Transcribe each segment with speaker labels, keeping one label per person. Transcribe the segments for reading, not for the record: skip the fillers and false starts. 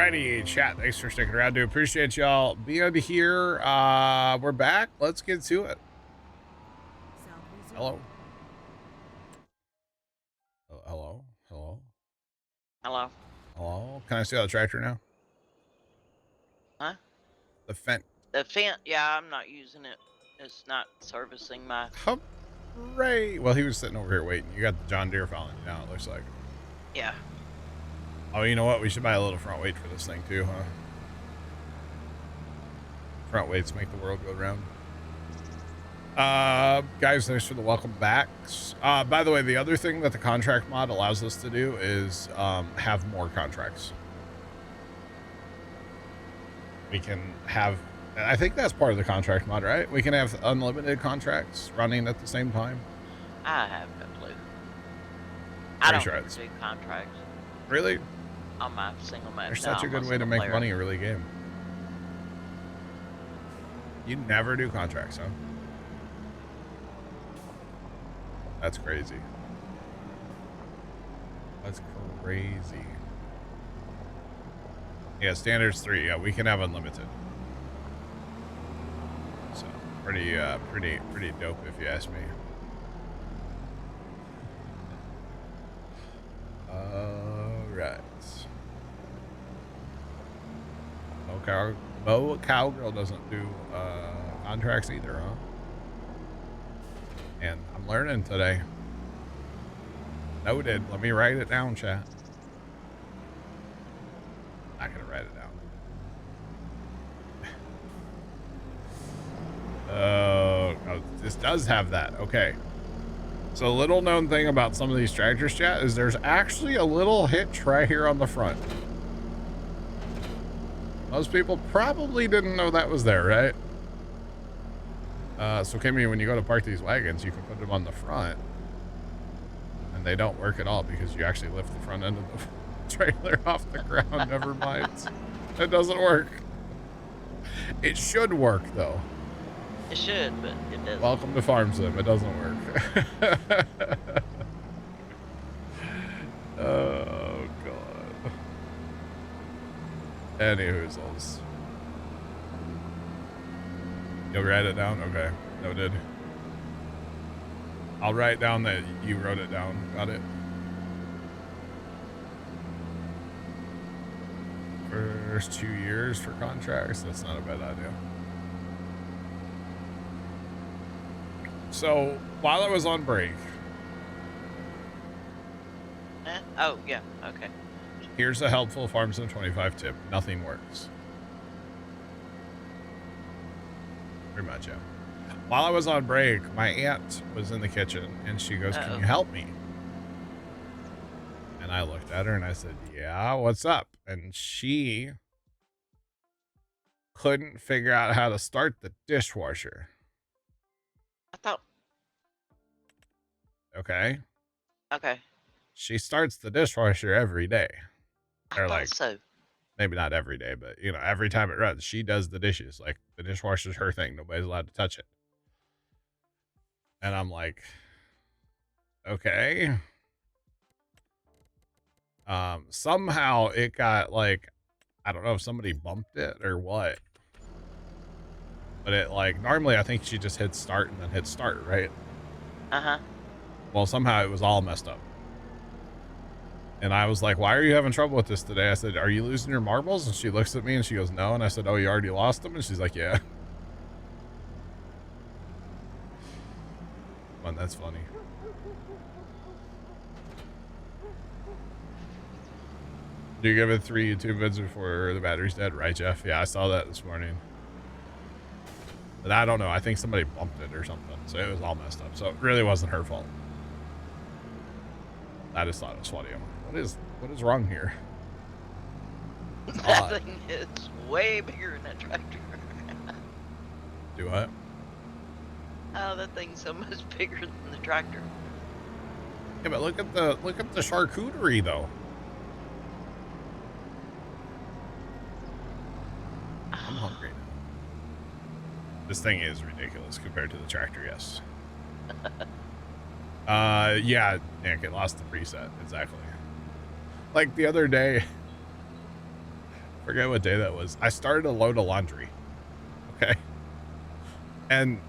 Speaker 1: Alrighty, chat. Thanks for sticking around. Do appreciate y'all being here. We're back. Let's get to it. Hello. Oh, hello. Hello.
Speaker 2: Hello.
Speaker 1: Hello. Can I see the tractor now?
Speaker 2: Huh?
Speaker 1: The Fent.
Speaker 2: The Fent. Yeah, I'm not using it. It's not servicing my.
Speaker 1: Hooray! Well, he was sitting over here waiting. You got the John Deere following you now. It looks like.
Speaker 2: Yeah.
Speaker 1: Oh, you know what? We should buy a little front weight for this thing too, huh? Front weights make the world go round. Guys, thanks for the welcome backs. By the way, the other thing that the contract mod allows us to do is have more contracts. We can have, I think that's part of the contract mod, right? We can have unlimited contracts running at the same time.
Speaker 2: I have no clue. I don't
Speaker 1: sure
Speaker 2: do contracts.
Speaker 1: Really?
Speaker 2: On my single match.
Speaker 1: There's such a good way to make money in a really game. You never do contracts, huh? That's crazy. That's crazy. Yeah, standard's 3. Yeah, we can have unlimited. So pretty dope if you ask me. Alright. Bo Cowgirl doesn't do contracts either, huh? And I'm learning today. Noted. Let me write it down, chat. Not gonna write it down. Oh, this does have that. Okay. So, little known thing about some of these tractors, chat, is there's actually a little hitch right here on the front. Most people probably didn't know that was there, right? So Kimmy, when you go to park these wagons, you can put them on the front, and they don't work at all because you actually lift the front end of the trailer off the ground. Never mind. It doesn't work. It should work, though.
Speaker 2: It should, but it doesn't.
Speaker 1: Welcome to Farm Sim. It doesn't work. Oh, God. Anywhoozles. You'll write it down? Okay. Noted. I'll write down that you wrote it down. Got it? First 2 years for contracts. That's not a bad idea. So, while I was on break...
Speaker 2: Oh, yeah. Okay.
Speaker 1: Here's a helpful Farm Sim 25 tip. Nothing works. Pretty much, yeah. While I was on break, my aunt was in the kitchen, and she goes, "Can you help me?" And I looked at her, and I said, "Yeah, what's up?" And she couldn't figure out how to start the dishwasher.
Speaker 2: I thought...
Speaker 1: Okay.
Speaker 2: Okay.
Speaker 1: She starts the dishwasher every day.
Speaker 2: Or like, so.
Speaker 1: Maybe not every day, but, you know, every time it runs, she does the dishes. Like, the dishwasher's her thing. Nobody's allowed to touch it. And I'm like, okay. Somehow it got, like, I don't know if somebody bumped it or what. But it, like, normally I think she just hits start and then hits start, right?
Speaker 2: Uh-huh.
Speaker 1: Well, somehow it was all messed up. And I was like, "Why are you having trouble with this today?" I said, "Are you losing your marbles?" And she looks at me and she goes, "No." And I said, "Oh, you already lost them?" And she's like, "Yeah." Man, that's funny. Do you give it 3 YouTube vids before the battery's dead? Right, Jeff? Yeah, I saw that this morning. But I don't know. I think somebody bumped it or something. So it was all messed up. So it really wasn't her fault. I just thought it was funny. What is wrong here?
Speaker 2: That thing is way bigger than that tractor.
Speaker 1: Do what?
Speaker 2: Oh, that thing's so much bigger than the tractor.
Speaker 1: Yeah, but look at the charcuterie though. I'm hungry now. This thing is ridiculous compared to the tractor, yes. Yeah, Nick, it lost the preset, exactly. Like the other day, forget what day that was. I started a load of laundry. Okay. And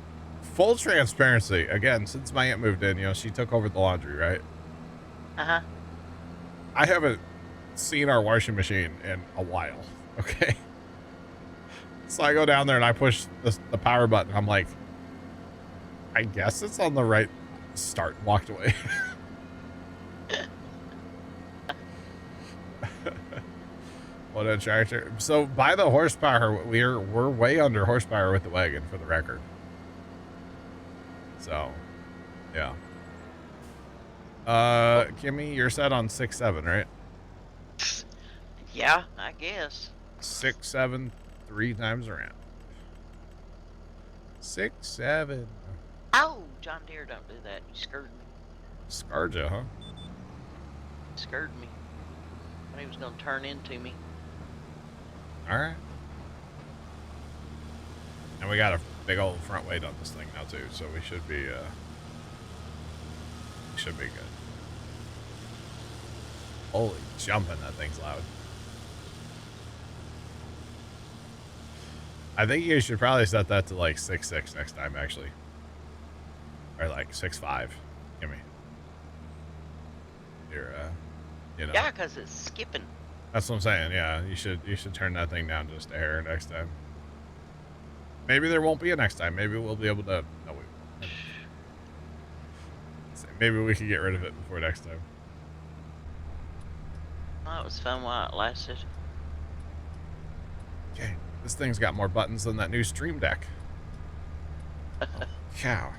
Speaker 1: full transparency, again, since my aunt moved in, you know, she took over the laundry, right?
Speaker 2: Uh-huh.
Speaker 1: I haven't seen our washing machine in a while. Okay. So I go down there and I push the power button. I'm like, I guess it's on the right start. Walked away. What a tractor. So by the horsepower, we're way under horsepower with the wagon, for the record. So, yeah. Kimmy, you're set on 6-7, right?
Speaker 2: Yeah, I guess.
Speaker 1: 6-7, 3 times around. 6-7.
Speaker 2: Oh, John Deere, don't do that. You scared me.
Speaker 1: Scarred you, huh?
Speaker 2: Scared me. Thought he was gonna turn into me.
Speaker 1: All right. And we got a big old front weight on this thing now too, so we should be good. Holy jumping, that thing's loud. I think you should probably set that to like 6.6 next time, actually, or like 6.5. Give me. You're, you know.
Speaker 2: Yeah, because it's skipping.
Speaker 1: That's what I'm saying. Yeah, you should turn that thing down just a hair next time. Maybe there won't be a next time. Maybe we'll be able to. No, we won't. Maybe we can get rid of it before next time.
Speaker 2: Well, it was fun while it lasted.
Speaker 1: Okay, this thing's got more buttons than that new Stream Deck. Oh, cow.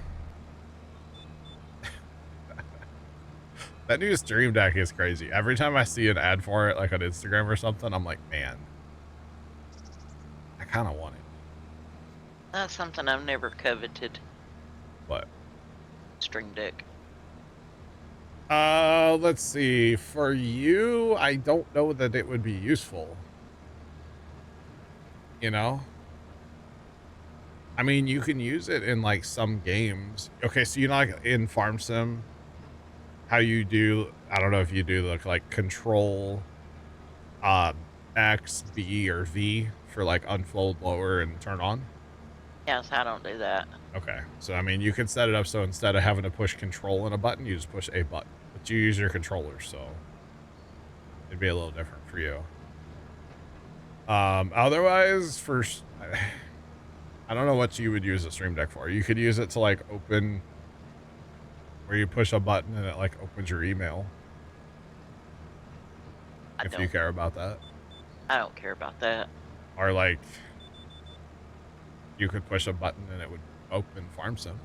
Speaker 1: That new Stream Deck is crazy. Every time I see an ad for it, like on Instagram or something, I'm like, man, I kind of want it.
Speaker 2: That's something I've never coveted.
Speaker 1: What?
Speaker 2: Stream Deck.
Speaker 1: Let's see. For you, I don't know that it would be useful. You know? I mean, you can use it in like some games. Okay, so you know, like in Farm Sim, how you do, I don't know if you do like control X, B, or V for like unfold, lower, and turn on.
Speaker 2: Yes, I don't do that.
Speaker 1: Okay, so I mean, you could set it up so instead of having to push control and a button, you just push a button, but you use your controller, so it'd be a little different for you. Otherwise, I don't know what you would use a Stream Deck for. You could use it to like open, where you push a button and it like opens your email. If you care about that.
Speaker 2: I don't care about that.
Speaker 1: Or like, you could push a button and it would open Farm Sim.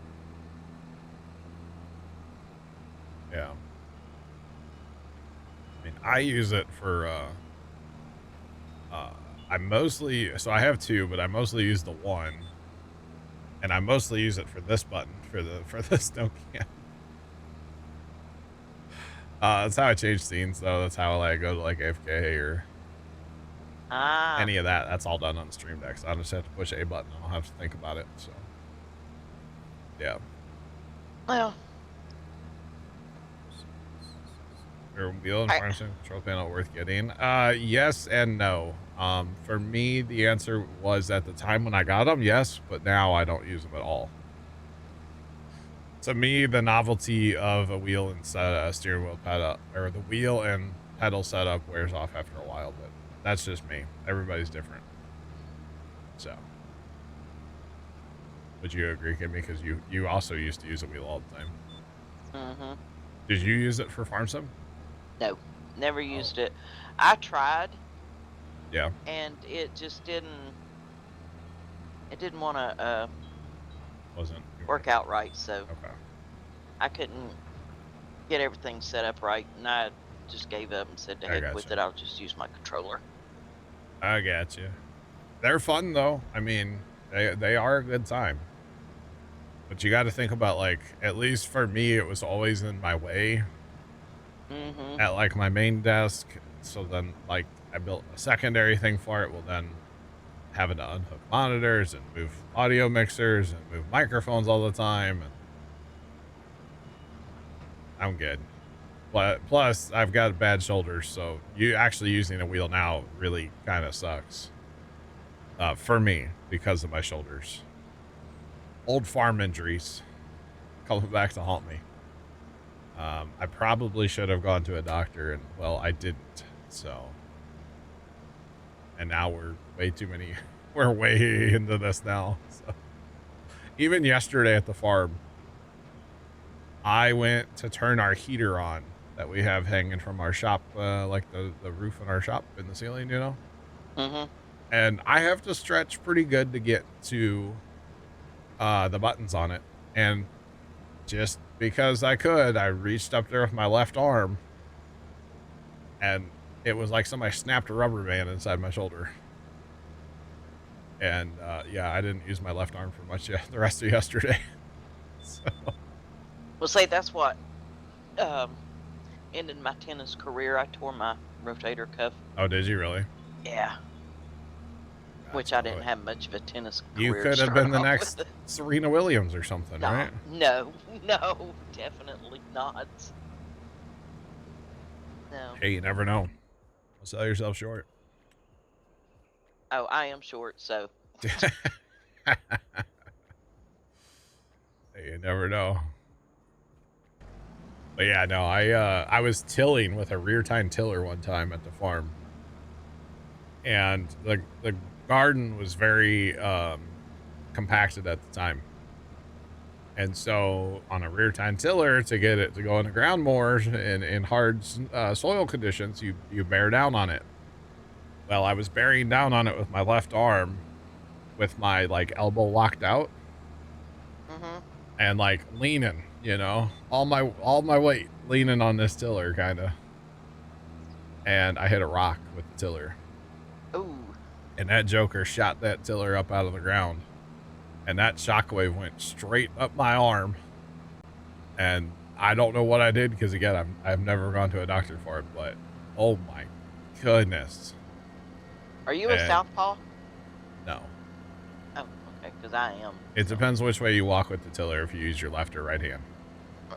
Speaker 1: Yeah. I mean, I use it for, I mostly, so I have two, but I mostly use the one. And I mostly use it for this button, for the snow can. That's how I change scenes, though. That's how I go to like AFK or any of that. That's all done on the Stream Deck. So I just have to push a button. I don't have to think about it. So, yeah.
Speaker 2: Well,
Speaker 1: Your wheel and Farm Sim control panel worth getting? Yes and no. For me, the answer was at the time when I got them, yes, but now I don't use them at all. To me, the novelty of a wheel and steering wheel pedal, or the wheel and pedal setup, wears off after a while, but that's just me. Everybody's different. So, would you agree, Kimmy? Because you also used to use a wheel all the time.
Speaker 2: Mm-hmm.
Speaker 1: Did you use it for Farm Sim?
Speaker 2: No, never used it. I tried.
Speaker 1: Yeah.
Speaker 2: And it just didn't. It didn't want to
Speaker 1: Wasn't
Speaker 2: work out right, so
Speaker 1: okay.
Speaker 2: I couldn't get everything set up right, and I just gave up and said to heck with it. I'll just use my controller.
Speaker 1: I got you. They're fun though. I mean, they are a good time. But you got to think about, like, at least for me, it was always in my way.
Speaker 2: Mm-hmm.
Speaker 1: At like my main desk. So then, like, I built a secondary thing for it. Well, then having to unhook monitors and move audio mixers and move microphones all the time. And I'm good. Plus, I've got bad shoulders, so you actually using a wheel now really kind of sucks. For me, because of my shoulders. Old farm injuries coming back to haunt me. I probably should have gone to a doctor, and, well, I didn't, so. And now we're we're way into this now, so. Even yesterday at the farm, I went to turn our heater on that we have hanging from our shop, like the roof in our shop in the ceiling, you know?
Speaker 2: Mm-hmm.
Speaker 1: And I have to stretch pretty good to get to the buttons on it. And just because I could, I reached up there with my left arm, and it was like somebody snapped a rubber band inside my shoulder. And yeah, I didn't use my left arm for much the rest of yesterday. So.
Speaker 2: Well, say that's what ended my tennis career. I tore my rotator cuff.
Speaker 1: Oh, did you really?
Speaker 2: Yeah.
Speaker 1: That's
Speaker 2: which I didn't have much of a tennis career.
Speaker 1: You could have been the next Serena Williams or something,
Speaker 2: no,
Speaker 1: right?
Speaker 2: No, definitely not. No.
Speaker 1: Hey, you never know. Don't sell yourself short.
Speaker 2: Oh, I am short, so.
Speaker 1: Hey, you never know. But yeah, no, I was tilling with a rear tine tiller one time at the farm, and the garden was very compacted at the time, and so on a rear tine tiller, to get it to go in the ground more in hard soil conditions, you bear down on it. Well, I was bearing down on it with my left arm, with my like elbow locked out, and like leaning, you know, all my weight leaning on this tiller, kind of. And I hit a rock with the tiller.
Speaker 2: Ooh.
Speaker 1: And that joker shot that tiller up out of the ground, and that shockwave went straight up my arm. And I don't know what I did, because again, I've never gone to a doctor for it, but oh my goodness.
Speaker 2: Are you a southpaw?
Speaker 1: No.
Speaker 2: Oh, okay, because I am.
Speaker 1: It depends which way you walk with the tiller, if you use your left or right hand.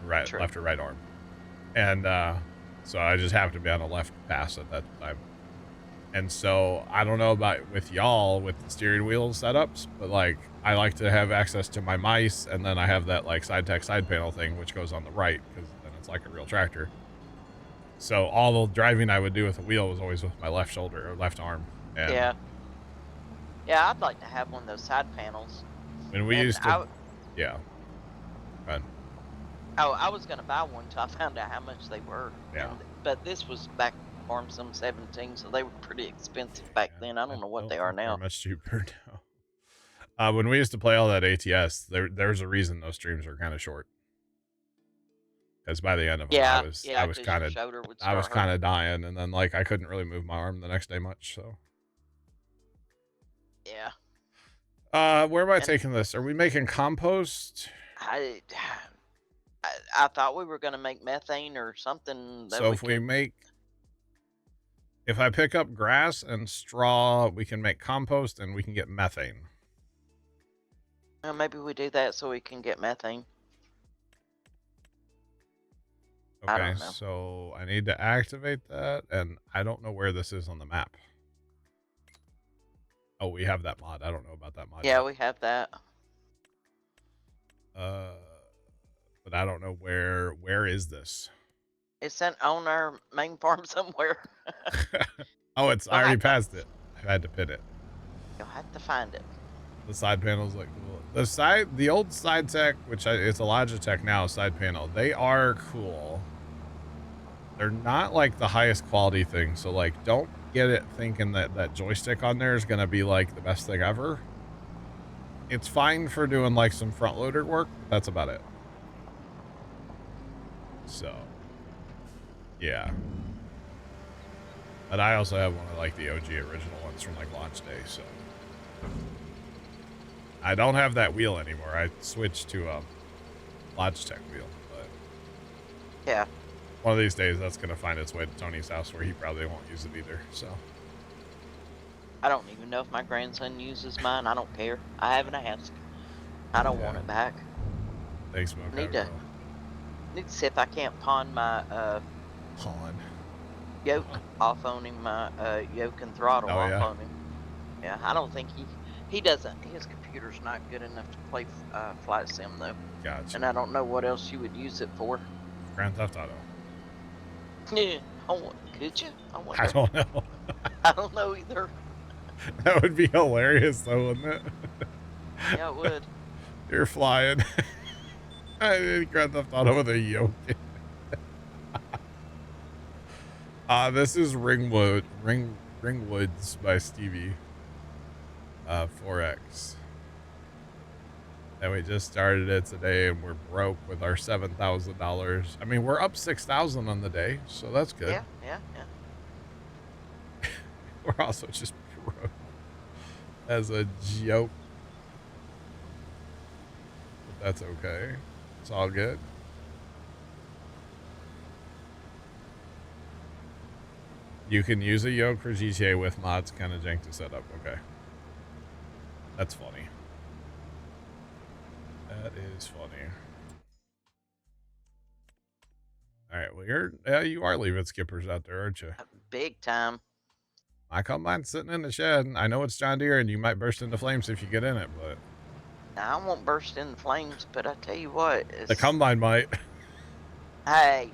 Speaker 1: Right,
Speaker 2: True.
Speaker 1: left or right arm. And so I just happened to be on a left pass at that time. And so I don't know about with y'all with the steering wheel setups, but like I like to have access to my mice, and then I have that like side tech side panel thing, which goes on the right, because then it's like a real tractor. So all the driving I would do with the wheel was always with my left shoulder or left arm. And
Speaker 2: yeah, I'd like to have one of those side panels.
Speaker 1: When we used to, yeah. But,
Speaker 2: oh, I was gonna buy one until I found out how much they were.
Speaker 1: Yeah.
Speaker 2: But this was back farm some 17, so they were pretty expensive back then. I don't know what they are now.
Speaker 1: Much cheaper now. When we used to play all that ATS, there's a reason those streams are kind of short. Because by the end of them, I was kind of dying, and then like I couldn't really move my arm the next day much. So
Speaker 2: yeah.
Speaker 1: Where am I taking this? Are we making compost?
Speaker 2: I thought we were gonna make methane or something.
Speaker 1: So if I pick up grass and straw, we can make compost, and we can get methane.
Speaker 2: Maybe we do that so we can get methane.
Speaker 1: Okay,
Speaker 2: I don't know.
Speaker 1: So I need to activate that, and I don't know where this is on the map. Oh, we have that mod. I don't know about that mod.
Speaker 2: Yeah, we have that.
Speaker 1: But I don't know where is this?
Speaker 2: It's on our main farm somewhere.
Speaker 1: Oh, it's I already passed it. I had to pin it.
Speaker 2: You'll have to find it.
Speaker 1: The side panels look cool. The old side tech, which it's a Logitech now, side panel, they are cool. They're not like the highest quality thing, so like don't get it thinking that joystick on there is gonna be like the best thing ever. It's fine for doing like some front loader work. That's about it. So yeah. But I also have one of like the OG original ones from like launch day, so I don't have that wheel anymore. I switched to a Logitech wheel, but
Speaker 2: yeah,
Speaker 1: one of these days that's gonna find its way to Tony's house, where he probably won't use it either. So
Speaker 2: I don't even know if my grandson uses mine. I don't care. I haven't asked. I don't want it back.
Speaker 1: Thanks, Mo.
Speaker 2: Need to see if I can't pawn my
Speaker 1: Hauling.
Speaker 2: Yoke off on him, yoke and throttle
Speaker 1: Oh,
Speaker 2: off
Speaker 1: yeah?
Speaker 2: on him. Yeah, I don't think he doesn't. His computer's not good enough to play flight sim though.
Speaker 1: Gotcha.
Speaker 2: And I don't know what else you would use it for.
Speaker 1: Grand Theft Auto.
Speaker 2: Yeah, could you?
Speaker 1: I don't know.
Speaker 2: I don't know either.
Speaker 1: That would be hilarious, though, wouldn't it?
Speaker 2: Yeah, it would.
Speaker 1: You're flying. I did Grand Theft Auto with a yoke. This is Ringwoods by Stevie. 4X. And we just started it today, and we're broke with our $7,000. I mean, we're up 6,000 on the day, so that's good.
Speaker 2: Yeah.
Speaker 1: We're also just broke as a joke. But that's okay. It's all good. You can use a yoke for GTA with mods, kind of jank to set up. Okay. That's funny. That is funny. All right, well, you are leaving skippers out there, aren't you?
Speaker 2: Big time.
Speaker 1: My combine's sitting in the shed. I know it's John Deere, and you might burst into flames if you get in it, but...
Speaker 2: Now, I won't burst into flames, but I tell you what...
Speaker 1: The combine might.
Speaker 2: Hey.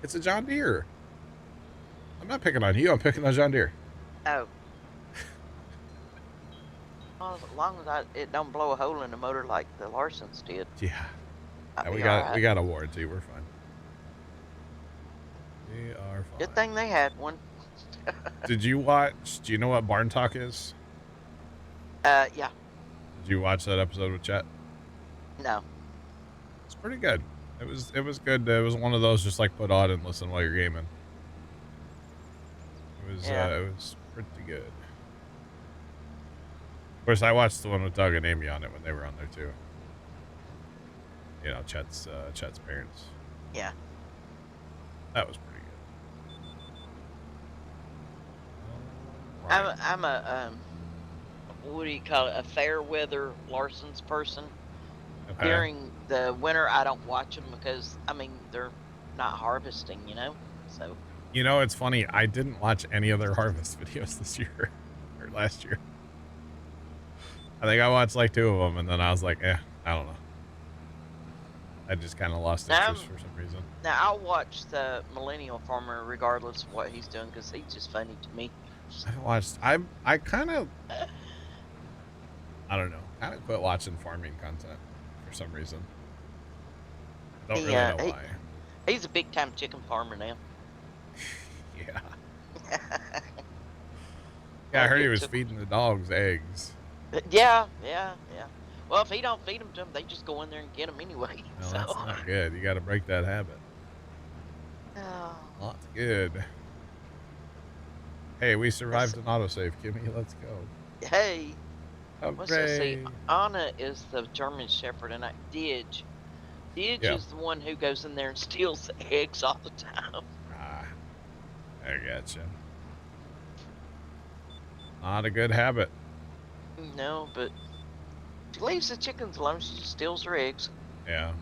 Speaker 1: It's a John Deere. I'm not picking on you. I'm picking on John Deere.
Speaker 2: Oh. Well, as long as it don't blow a hole in the motor like the Larsons did.
Speaker 1: Yeah. We
Speaker 2: right.
Speaker 1: got a warranty. We're fine. We are fine.
Speaker 2: Good thing they had one.
Speaker 1: Did you watch? Do you know what Barn Talk is?
Speaker 2: Yeah.
Speaker 1: Did you watch that episode with Chet?
Speaker 2: No.
Speaker 1: It's pretty good. It was good. It was one of those just like put on and listen while you're gaming. It was pretty good. Of course, I watched the one with Doug and Amy on it when they were on there too. You know, Chet's parents.
Speaker 2: Yeah.
Speaker 1: That was pretty good. Right.
Speaker 2: I'm a what do you call it? A fair weather Larson's person.
Speaker 1: Okay.
Speaker 2: During the winter, I don't watch them because I mean they're not harvesting, you know. So.
Speaker 1: You know, it's funny. I didn't watch any of their harvest videos this year or last year. I think I watched like 2 of them, and then I was like, I don't know. I just kind of lost interest for some reason.
Speaker 2: Now, I'll watch the Millennial Farmer regardless of what he's doing because he's just funny to me.
Speaker 1: I haven't watched. I kind of. I don't know. Kind of quit watching farming content for some reason. Don't really know why.
Speaker 2: He's a big time chicken farmer now.
Speaker 1: Yeah. Yeah, I heard he was feeding the dogs eggs.
Speaker 2: Yeah. Well, if he don't feed them to them, they just go in there and get them anyway.
Speaker 1: No, that's not good. You got to break that habit.
Speaker 2: Oh.
Speaker 1: Not good. Hey, we survived an autosave, Kimmy. Let's go.
Speaker 2: Hey.
Speaker 1: Hooray.
Speaker 2: What's that say? Anna is the German Shepherd, and Didge. Didge is the one who goes in there and steals the eggs all the time.
Speaker 1: I gotcha. Not a good habit.
Speaker 2: No, but she leaves the chickens alone. She just steals their eggs.
Speaker 1: Yeah.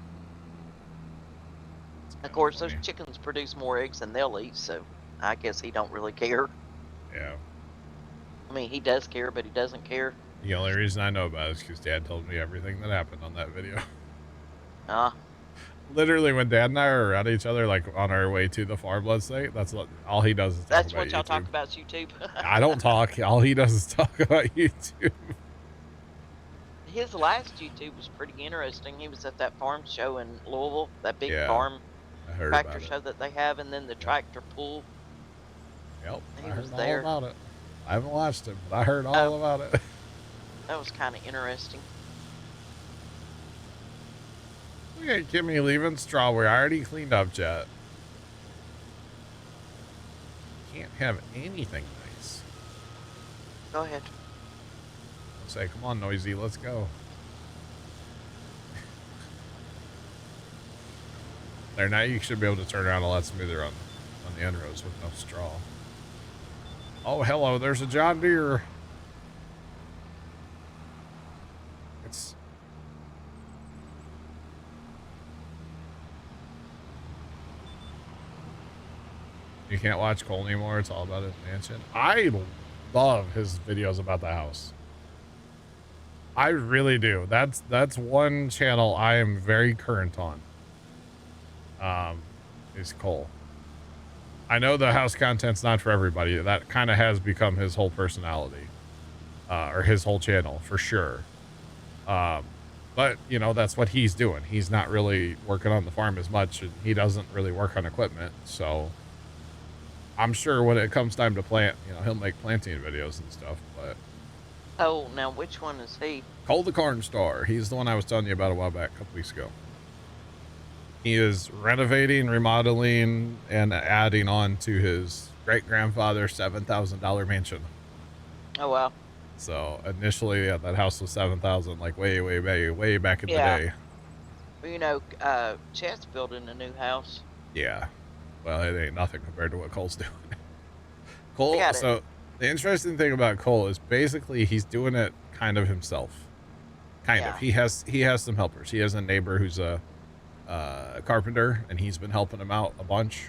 Speaker 2: Of course, those chickens produce more eggs than they'll eat, so I guess he don't really care.
Speaker 1: Yeah.
Speaker 2: I mean, he does care, but he doesn't care.
Speaker 1: The only reason I know about it is because Dad told me everything that happened on that video. Literally, when Dad and I are around each other, like on our way to the farm, let's say, that's all he does is talk about
Speaker 2: That's what y'all talk about, YouTube.
Speaker 1: I don't talk. All he does is talk about YouTube.
Speaker 2: His last YouTube was pretty interesting. He was at that farm show in Louisville, that big farm tractor show that they have, and then the tractor pull.
Speaker 1: Yep,
Speaker 2: he
Speaker 1: was
Speaker 2: there.
Speaker 1: All about it. I haven't watched it, but I heard all about it.
Speaker 2: That was kind of interesting.
Speaker 1: Look at Kimmy leaving strawberry. I already cleaned up, Jet. Can't have anything nice.
Speaker 2: Go ahead.
Speaker 1: I'll say, come on, Noisy, let's go. There, now you should be able to turn around a lot smoother on the end rows with no straw. Oh, hello, there's a John Deere. You can't watch Cole anymore. It's all about his mansion. I love his videos about the house. I really do. That's one channel I am very current on. Is Cole. I know the house content's not for everybody. That kind of has become his whole personality. Or his whole channel, for sure. But, you know, that's what he's doing. He's not really working on the farm as much, and he doesn't really work on equipment, so I'm sure when it comes time to plant, you know, he'll make planting videos and stuff, but...
Speaker 2: Oh, now which one is he?
Speaker 1: Cole the Corn Star. He's the one I was telling you about a while back, a couple weeks ago. He is renovating, remodeling, and adding on to his great-grandfather's $7,000 mansion.
Speaker 2: Oh, wow.
Speaker 1: So initially, yeah, that house was $7,000, like way back in the day.
Speaker 2: Well, you know, Chet's building a new house.
Speaker 1: Yeah. Well, it ain't nothing compared to what Cole's doing. Cole, so the interesting thing about Cole is basically he's doing it kind of himself. Kind of. He has some helpers. He has a neighbor who's a carpenter, and he's been helping him out a bunch.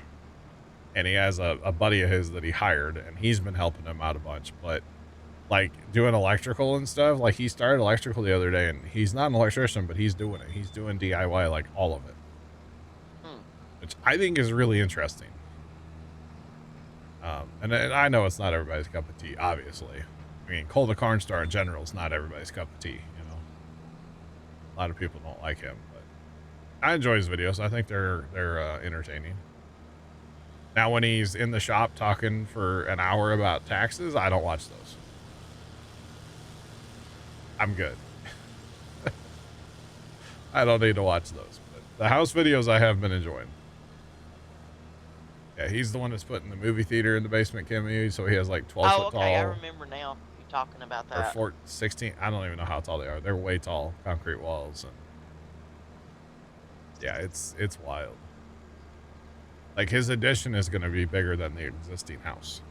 Speaker 1: And he has a buddy of his that he hired, and he's been helping him out a bunch. But like doing electrical and stuff, like he started electrical the other day, and he's not an electrician, but he's doing it. He's doing DIY, like all of it. Which I think is really interesting. And I know it's not everybody's cup of tea, obviously. I mean, Cole the Corn Star in general is not everybody's cup of tea, you know. A lot of people don't like him, but I enjoy his videos. I think they're entertaining. Now, when he's in the shop talking for an hour about taxes, I don't watch those. I'm good. I don't need to watch those. But the house videos I have been enjoying. Yeah, he's the one that's putting the movie theater in the basement, Kimmy, so he has like 12 foot tall.
Speaker 2: I remember now you talking about that.
Speaker 1: Or 16, I don't even know how tall they are. They're way tall, concrete walls. And yeah, it's wild. Like his addition is going to be bigger than the existing house.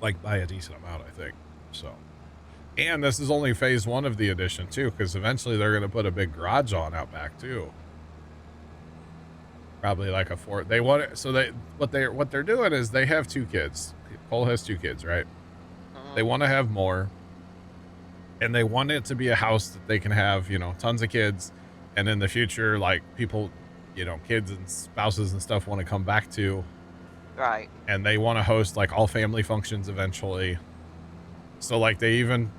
Speaker 1: Like by a decent amount, I think. So, and this is only phase 1 of the addition too, because eventually they're going to put a big garage on out back too. Probably like a 4. They want it, so what they're doing is they have 2 kids. Cole has 2 kids, right? They want to have more, and they want it to be a house that they can have, you know, tons of kids, and in the future, like people, you know, kids and spouses and stuff want to come back to.
Speaker 2: Right.
Speaker 1: And they want to host like all family functions eventually. So like they even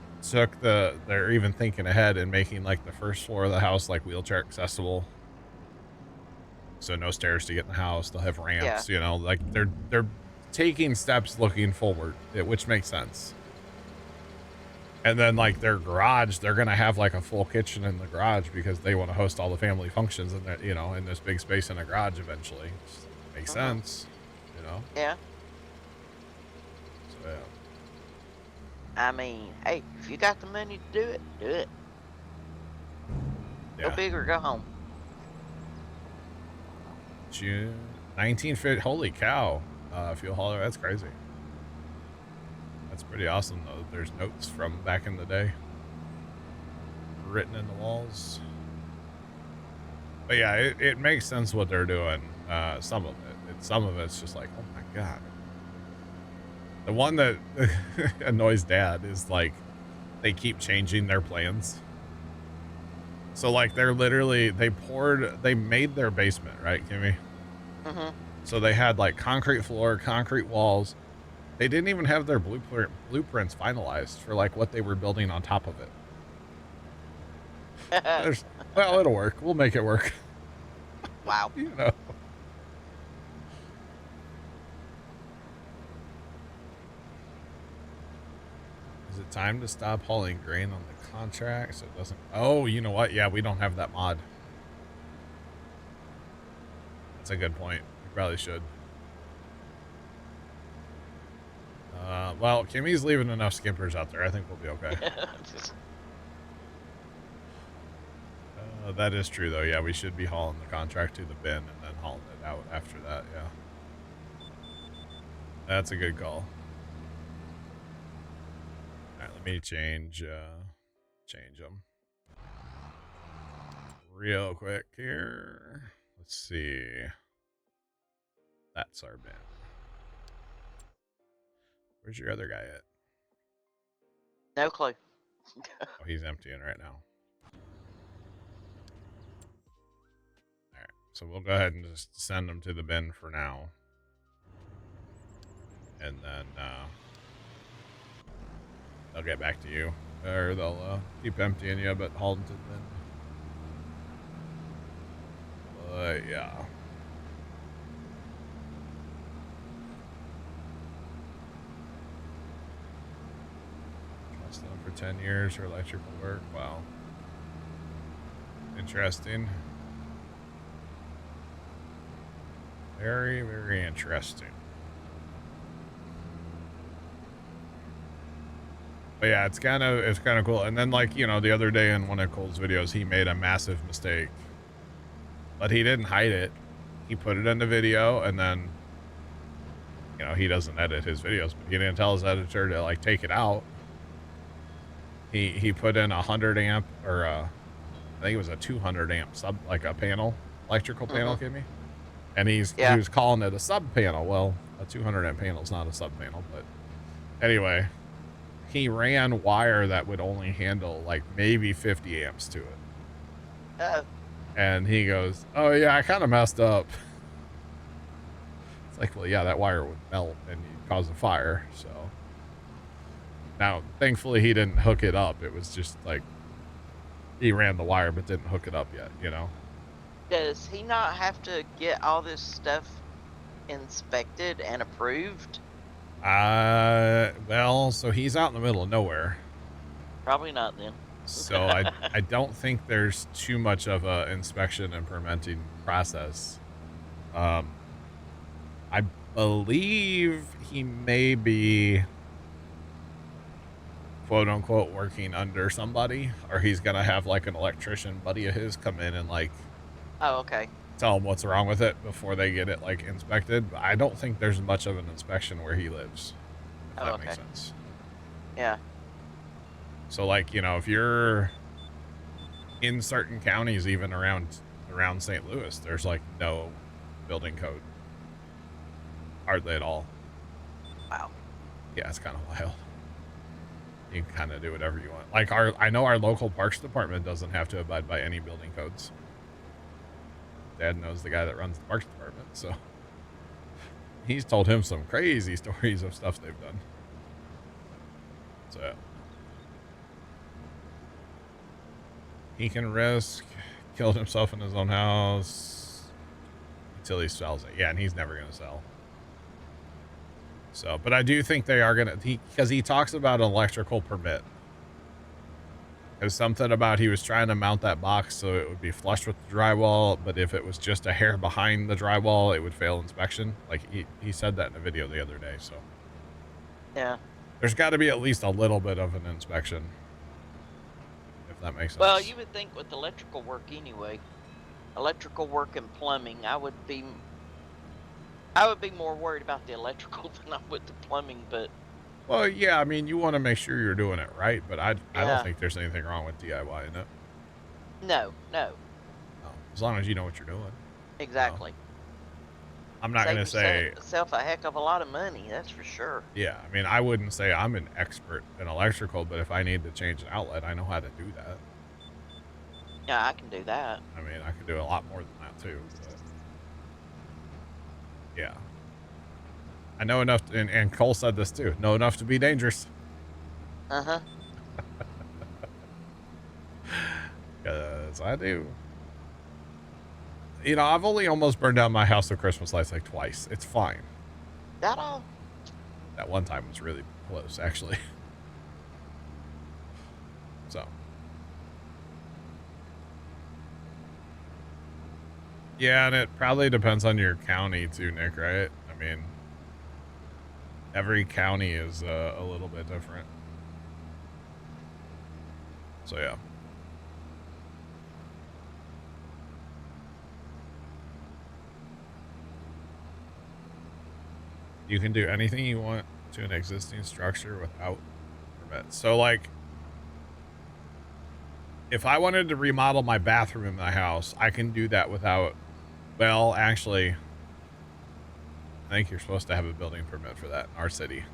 Speaker 1: they're even thinking ahead and making like the first floor of the house like wheelchair accessible. So no stairs to get in the house. They'll have ramps, you know, like they're taking steps looking forward, which makes sense. And then like their garage, they're going to have like a full kitchen in the garage because they want to host all the family functions in that, you know, in this big space in a garage eventually. Makes sense. You know?
Speaker 2: Yeah.
Speaker 1: So, yeah.
Speaker 2: I mean, hey, if you got the money to do it, do it.
Speaker 1: Yeah.
Speaker 2: Go big or go home.
Speaker 1: June 1950. Holy cow. Fuel hauler. That's crazy. That's pretty awesome, though. There's notes from back in the day written in the walls. But yeah, it makes sense what they're doing. Some of it. Some of it's just like, oh my God. The one that annoys Dad is like they keep changing their plans. So like they're literally, they made their basement, right, Kimmy? So they had like concrete floor, concrete walls. They didn't even have their blueprints finalized for like what they were building on top of it. Well, it'll work. We'll make it work.
Speaker 2: Wow.
Speaker 1: You know. Is it time to stop hauling grain on the contract so it doesn't... Oh, you know what? Yeah, we don't have that mod. That's a good point. We probably should. Well, Kimmy's leaving enough skimpers out there. I think we'll be okay. That is true, though. Yeah, we should be hauling the contract to the bin and then hauling it out after that, yeah. That's a good call. All right, let me change them real quick here. Let's see. That's our bin. Where's your other guy at?
Speaker 2: No clue.
Speaker 1: Oh, he's emptying right now. Alright, so we'll go ahead and just send them to the bin for now. And then they'll get back to you. Or they'll keep emptying you, but haul them to the bin. But yeah. Trust them for 10 years for electrical work. Wow. Interesting. Very, very interesting. But yeah, it's kind of cool. And then, like, you know, the other day in one of Cole's videos, he made a massive mistake, but he didn't hide it. He put it in the video, and then, you know, he doesn't edit his videos, but he didn't tell his editor to, like, take it out. He put in 100 amp, or I think it was a 200 amp sub, like a panel, electrical panel, Kimmy. And he was calling it a sub panel. Well, a 200 amp panel is not a sub panel, but anyway. He ran wire that would only handle like maybe 50 amps to it. And he goes, oh yeah, I kind of messed up. It's like, well, yeah, that wire would melt and you'd cause a fire. So now, thankfully he didn't hook it up. It was just like, he ran the wire, but didn't hook it up yet, you know?
Speaker 2: Does he not have to get all this stuff inspected and approved?
Speaker 1: Well, so he's out in the middle of nowhere.
Speaker 2: Probably not then.
Speaker 1: So I don't think there's too much of a inspection and permitting process. I believe he may be quote unquote working under somebody, or he's gonna have like an electrician buddy of his come in and like,
Speaker 2: oh, okay,
Speaker 1: tell them what's wrong with it before they get it like inspected. I don't think there's much of an inspection where he lives. If that makes sense.
Speaker 2: Yeah.
Speaker 1: So like, you know, if you're in certain counties, even around St. Louis, there's like no building code. Hardly at all.
Speaker 2: Wow.
Speaker 1: Yeah, it's kind of wild. You can kind of do whatever you want. Like I know our local parks department doesn't have to abide by any building codes. Dad knows the guy that runs the parks department, so he's told him some crazy stories of stuff they've done. So he can risk killing himself in his own house until he sells it. Yeah, and he's never going to sell. So, but I do think they are going to, because he talks about an electrical permit. There's something about he was trying to mount that box so it would be flush with the drywall, but if it was just a hair behind the drywall, it would fail inspection. Like he said that in a video the other day. So
Speaker 2: yeah,
Speaker 1: there's got to be at least a little bit of an inspection, if that makes sense.
Speaker 2: Well, you would think with electrical work anyway, electrical work and plumbing, I would be more worried about the electrical than I would the plumbing, but.
Speaker 1: Well, yeah, I mean, you want to make sure you're doing it right, but I don't think there's anything wrong with DIY in it.
Speaker 2: No.
Speaker 1: As long as you know what you're doing.
Speaker 2: Exactly.
Speaker 1: You know? I'm not going to say...
Speaker 2: Save yourself a heck of a lot of money, that's for sure.
Speaker 1: Yeah, I mean, I wouldn't say I'm an expert in electrical, but if I need to change an outlet, I know how to do that.
Speaker 2: Yeah, I can do that.
Speaker 1: I mean, I can do a lot more than that, too. But yeah. I know enough, and Cole said this too, know enough to be dangerous.
Speaker 2: Uh-huh.
Speaker 1: Yes, I do. You know, I've only almost burned down my house with Christmas lights like twice. It's fine.
Speaker 2: That all?
Speaker 1: That one time was really close, actually. So. Yeah, and it probably depends on your county too, Nick, right? I mean, every county is a little bit different. So, yeah. You can do anything you want to an existing structure without permits. So, like, if I wanted to remodel my bathroom in my house, I can do that without Well, actually, I think you're supposed to have a building permit for that in our city.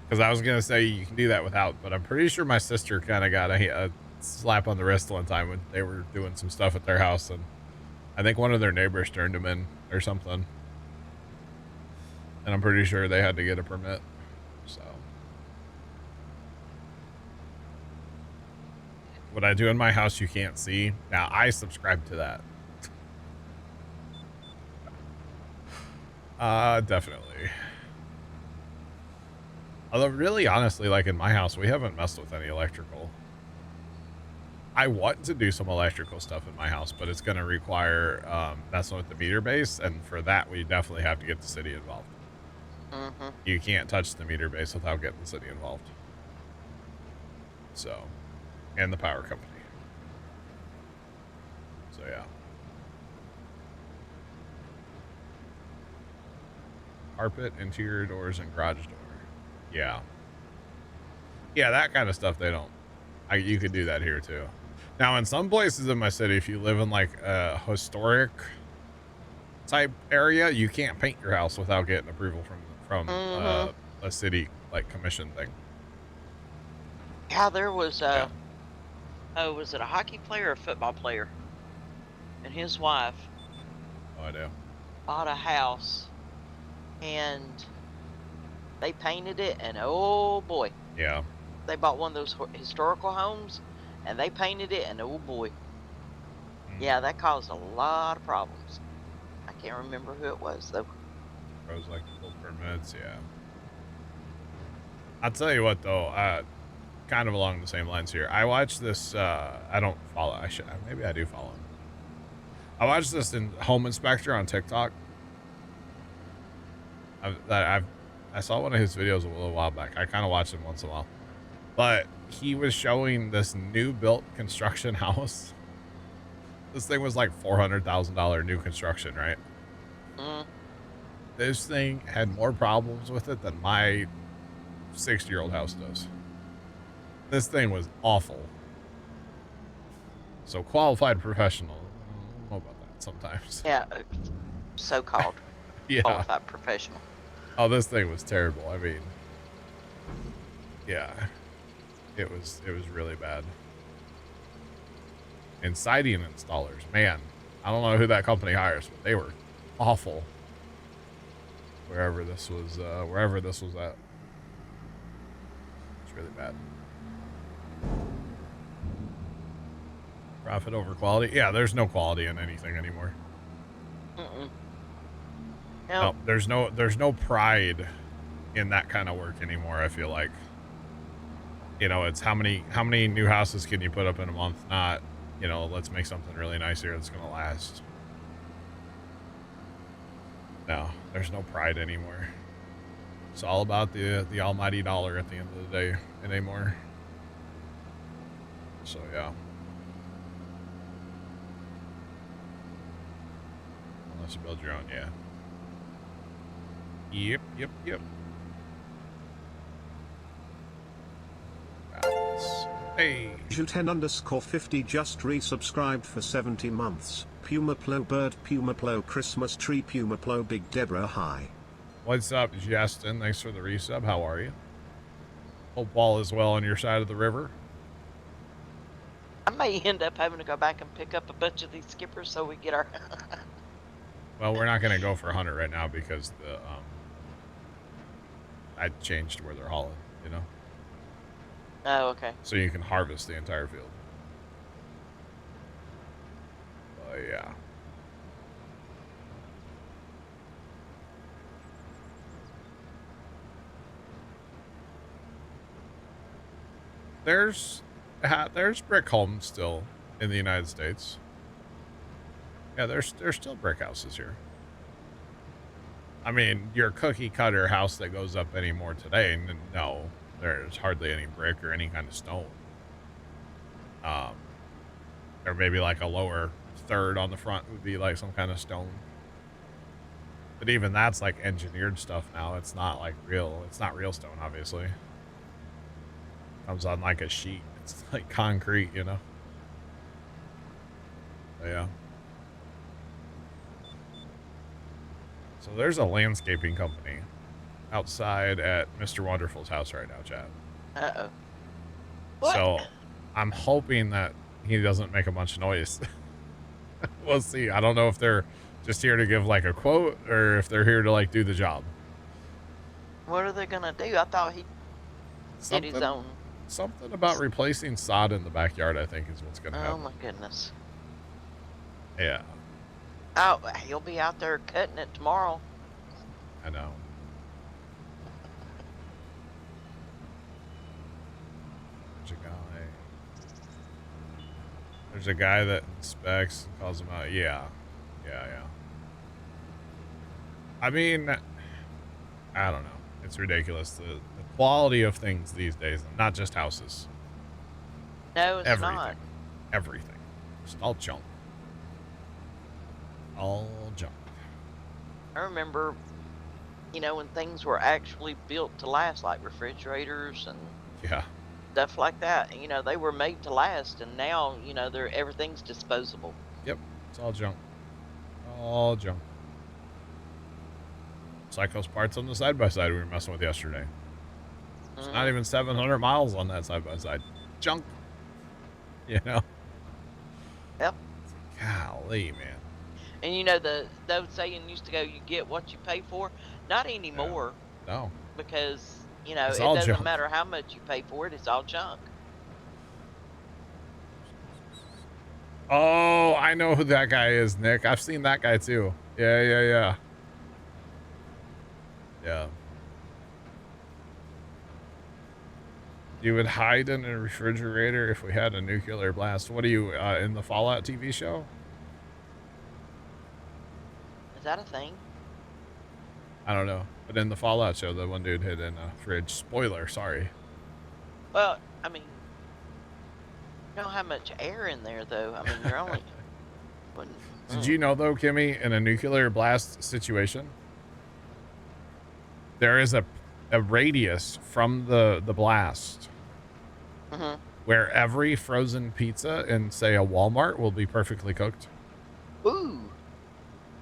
Speaker 1: Because I was going to say you can do that without, but I'm pretty sure my sister kind of got a slap on the wrist one time when they were doing some stuff at their house, and I think one of their neighbors turned them in or something. And I'm pretty sure they had to get a permit. So what I do in my house you can't see. Now I subscribe to that. Definitely. Although really honestly, like in my house, we haven't messed with any electrical. I want to do some electrical stuff in my house, but it's going to require messing with the meter base, and for that we definitely have to get the city involved.
Speaker 2: Mm-hmm.
Speaker 1: You can't touch the meter base without getting the city involved. So, and the power company. So yeah. Carpet, interior doors, and garage door. Yeah. Yeah, that kind of stuff they don't. You could do that here too. Now, in some places in my city, if you live in like a historic type area, you can't paint your house without getting approval from a city like commission thing.
Speaker 2: Yeah, there was was it a hockey player or a football player? And his wife
Speaker 1: I do.
Speaker 2: Bought a house and they painted it, and oh boy.
Speaker 1: Yeah.
Speaker 2: They bought one of those historical homes and they painted it, and oh boy. Yeah, that caused a lot of problems. I can't remember who it was though.
Speaker 1: Pros like full permits, yeah. I'll tell you what though, kind of along the same lines here. I watched this, I don't follow, maybe I do follow him. I watched this home inspector on TikTok. I saw one of his videos a little while back. I kind of watch him once in a while. But he was showing this new built construction house. This thing was like $400,000 new construction, right? This thing had more problems with it than my 60-year-old house does. This thing was awful. So qualified professional. I don't know about that sometimes.
Speaker 2: Yeah, so-called
Speaker 1: yeah.
Speaker 2: Qualified professional.
Speaker 1: Oh, this thing was terrible. I mean, yeah, it was really bad. And siding installers, man, I don't know who that company hires, but they were awful. Wherever this was at, it's really bad. Profit over quality. Yeah, there's no quality in anything anymore. No, there's no pride in that kind of work anymore. I feel like, you know, it's how many new houses can you put up in a month? Not, you know, let's make something really nice here that's gonna last. No, there's no pride anymore. It's all about the almighty dollar at the end of the day anymore. So yeah. Unless you build your own, yeah. Yep. Hey.
Speaker 3: Ju10_50 just resubscribed for 70 months. Puma Plow Bird, Puma Plow Christmas Tree, Puma Plow Big Deborah Hi.
Speaker 1: What's up, Justin? Thanks for the resub. How are you? Hope all is well on your side of the river.
Speaker 2: I may end up having to go back and pick up a bunch of these skippers so we get our...
Speaker 1: Well, we're not going to go for 100 right now because the I changed where they're hauling, you know?
Speaker 2: Oh, okay.
Speaker 1: So you can harvest the entire field. But yeah. There's brick homes still in the United States. Yeah, there's still brick houses here. I mean, your cookie cutter house that goes up anymore today, no, there's hardly any brick or any kind of stone. Or maybe like a lower third on the front would be like some kind of stone. But even that's like engineered stuff now. It's not like real. It's not real stone, obviously. Comes on like a sheet. It's like concrete, you know? But yeah. So there's a landscaping company outside at Mr. Wonderful's house right now, Chad.
Speaker 2: Uh-oh. What?
Speaker 1: So I'm hoping that he doesn't make a bunch of noise. We'll see. I don't know if they're just here to give like a quote or if they're here to like do the job.
Speaker 2: What are they gonna do? I thought he did his own.
Speaker 1: Something about replacing sod in the backyard, I think, is what's gonna happen.
Speaker 2: Oh my goodness.
Speaker 1: Yeah.
Speaker 2: Oh, he'll be out there cutting it tomorrow.
Speaker 1: I know. There's a guy that inspects and calls him out. Yeah. I mean, I don't know. It's ridiculous. The quality of things these days, not just houses.
Speaker 2: No, it's
Speaker 1: Everything.
Speaker 2: not.
Speaker 1: Everything. Just all junk. All junk.
Speaker 2: I remember, you know, when things were actually built to last, like refrigerators and stuff like that. You know, they were made to last, and now, you know, everything's disposable.
Speaker 1: Yep, it's all junk. All junk. It's like those parts on the side-by-side we were messing with yesterday. It's not even 700 miles on that side-by-side. Junk. You know?
Speaker 2: Yep.
Speaker 1: Golly, man.
Speaker 2: And you know, the old saying used to go, you get what you pay for. Not anymore.
Speaker 1: No.
Speaker 2: Because, you know,
Speaker 1: It's
Speaker 2: it
Speaker 1: all
Speaker 2: doesn't
Speaker 1: junk.
Speaker 2: matter how much you pay for it. It's all junk.
Speaker 1: Oh, I know who that guy is, Nick. I've seen that guy too. Yeah. You would hide in a refrigerator if we had a nuclear blast. What are you, in the Fallout TV show?
Speaker 2: Is that a thing?
Speaker 1: I don't know. But in the Fallout show, the one dude hid in a fridge. Spoiler, sorry.
Speaker 2: Well, I mean, you don't have much air in there, though. I mean, you're only...
Speaker 1: Did you know, though, Kimmy, in a nuclear blast situation, there is a radius from the blast where every frozen pizza in, say, a Walmart will be perfectly cooked?
Speaker 2: Ooh.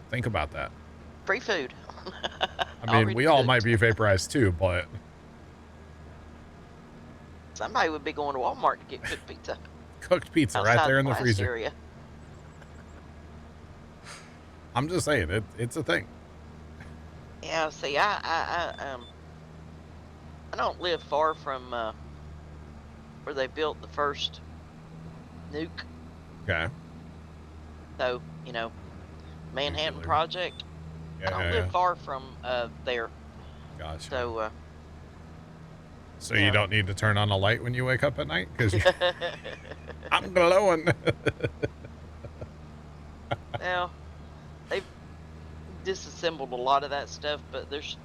Speaker 1: Think about that.
Speaker 2: Free food.
Speaker 1: I mean, we all might be vaporized, too, but...
Speaker 2: Somebody would be going to Walmart to get cooked pizza.
Speaker 1: Cooked pizza right there in the freezer.
Speaker 2: Area.
Speaker 1: I'm just saying, it's a thing.
Speaker 2: Yeah, see, I don't live far from where they built the first nuke.
Speaker 1: Okay.
Speaker 2: So, you know, Manhattan
Speaker 1: Nuclear.
Speaker 2: Project. I don't live far from there.
Speaker 1: Gotcha.
Speaker 2: So,
Speaker 1: you don't need to turn on a light when you wake up at night? Because I'm glowing.
Speaker 2: Now, they've disassembled a lot of that stuff, but there's...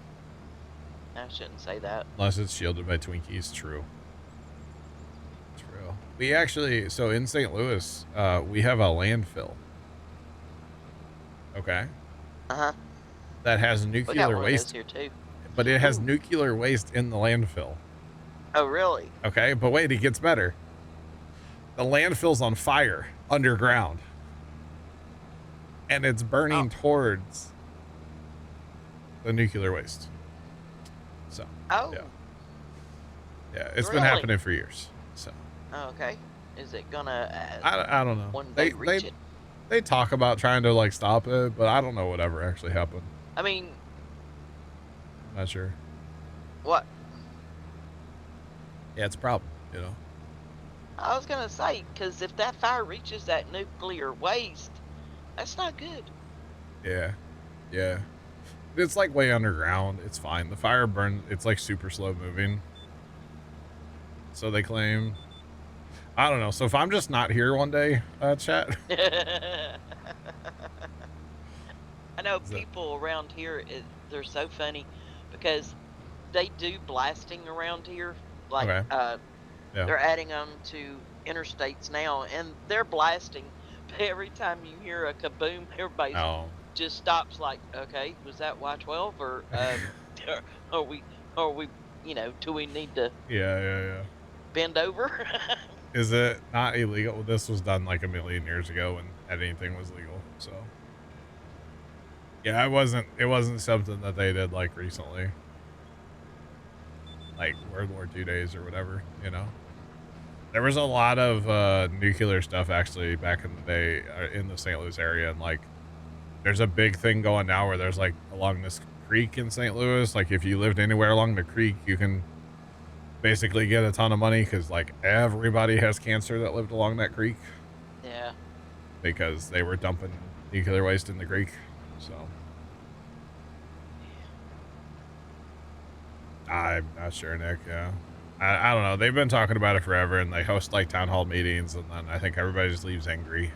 Speaker 2: I shouldn't say that.
Speaker 1: Unless it's shielded by Twinkies. True. We actually, so in St. Louis, we have a landfill. Okay. That has nuclear waste.
Speaker 2: Here too.
Speaker 1: But it has nuclear waste in the landfill.
Speaker 2: Oh, really?
Speaker 1: Okay, but wait, it gets better. The landfill's on fire underground. And it's burning towards the nuclear waste. So, yeah, it's been happening for years. So.
Speaker 2: Oh, okay. Is it gonna?
Speaker 1: I don't know.
Speaker 2: One day reach it?
Speaker 1: They talk about trying to like stop it, but I don't know what ever actually happened.
Speaker 2: I mean,
Speaker 1: I'm not sure.
Speaker 2: What?
Speaker 1: Yeah, it's a problem, you know.
Speaker 2: I was gonna say, because if that fire reaches that nuclear waste, that's not good.
Speaker 1: Yeah. It's like way underground. It's fine. The fire burns. It's like super slow moving. So they claim. I don't know. So if I'm just not here one day, chat.
Speaker 2: I know people around here, they're so funny because they do blasting around here. Like, they're adding them to interstates now, and they're blasting. But every time you hear a kaboom, everybody just stops like, okay, was that Y12 or are we, you know, do we need to bend over?
Speaker 1: Is it not illegal? This was done like a million years ago when anything was legal, so. Yeah, it wasn't something that they did like recently. Like World War II days or whatever, you know? There was a lot of nuclear stuff actually back in the day in the St. Louis area, and like there's a big thing going now where there's like along this creek in St. Louis, like if you lived anywhere along the creek, you can basically get a ton of money because like everybody has cancer that lived along that creek.
Speaker 2: Yeah.
Speaker 1: Because they were dumping nuclear waste in the creek, so. I'm not sure, Nick. Yeah, I don't know. They've been talking about it forever, and they host like town hall meetings, and then I think everybody just leaves angry.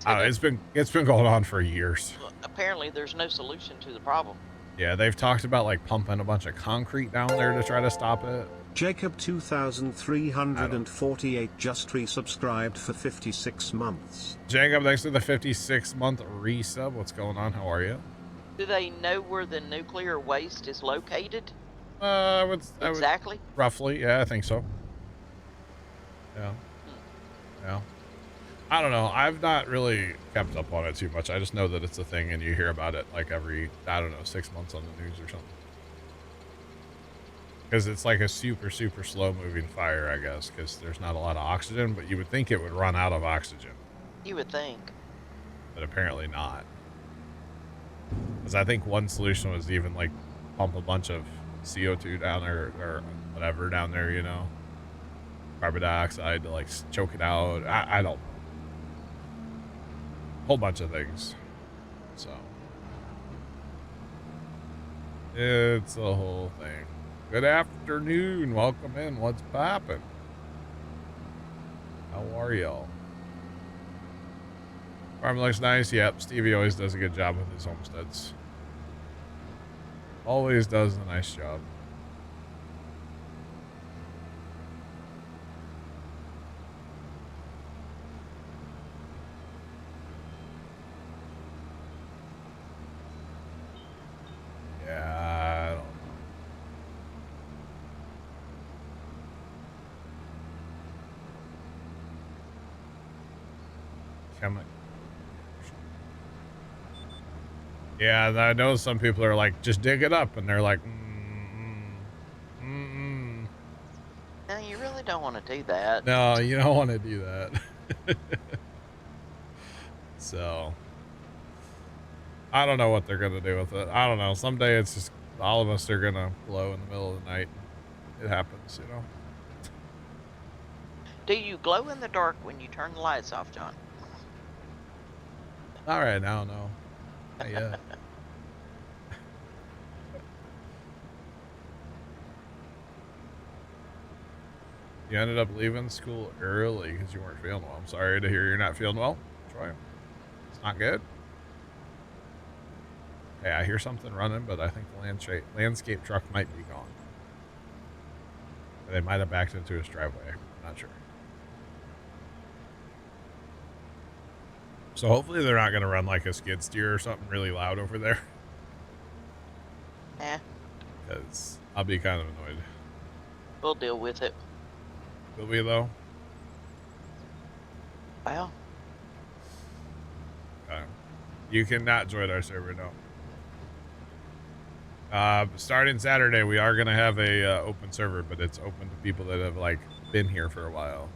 Speaker 1: I don't know, it's been going on for years.
Speaker 2: Well, apparently, there's no solution to the problem.
Speaker 1: Yeah, they've talked about like pumping a bunch of concrete down there to try to stop it.
Speaker 3: Jacob 2348 just resubscribed for 56 months.
Speaker 1: Jacob, thanks for the 56-month resub. What's going on? How are you?
Speaker 2: Do they know where the nuclear waste is located?
Speaker 1: Exactly. Roughly, yeah, I think so. Yeah. Yeah. I don't know. I've not really kept up on it too much. I just know that it's a thing, and you hear about it like every, I don't know, 6 months on the news or something. Because it's like a super, super slow-moving fire, I guess, because there's not a lot of oxygen, but you would think it would run out of oxygen.
Speaker 2: You would think.
Speaker 1: But apparently not. Because I think one solution was even like pump a bunch of CO2 down there or whatever down there, you know, carbon dioxide to like choke it out. I don't know. Whole bunch of things. So it's a whole thing. Good afternoon. Welcome in. What's poppin'? How are y'all? Farm looks nice. Yep, Stevie always does a good job with his homesteads. Always does a nice job. Yeah, I don't know. Come on. Yeah, I know some people are like, just dig it up, and they're like,
Speaker 2: No, you really don't want to do that.
Speaker 1: No, you don't want to do that. So, I don't know what they're gonna do with it. I don't know. Someday it's just all of us are gonna blow in the middle of the night. It happens, you know.
Speaker 2: Do you glow in the dark when you turn the lights off, John?
Speaker 1: Not right now, no. Not yet. You ended up leaving school early because you weren't feeling well. I'm sorry to hear you're not feeling well, Troy. It's not good. Hey, I hear something running, but I think the landscape truck might be gone. They might have backed into his driveway. I'm not sure. So hopefully they're not going to run like a skid steer or something really loud over there.
Speaker 2: Yeah.
Speaker 1: Because I'll be kind of annoyed.
Speaker 2: We'll deal with it.
Speaker 1: Will we, though?
Speaker 2: Well.
Speaker 1: You cannot join our server, no. Starting Saturday, we are going to have a open server, but it's open to people that have, like, been here for a while.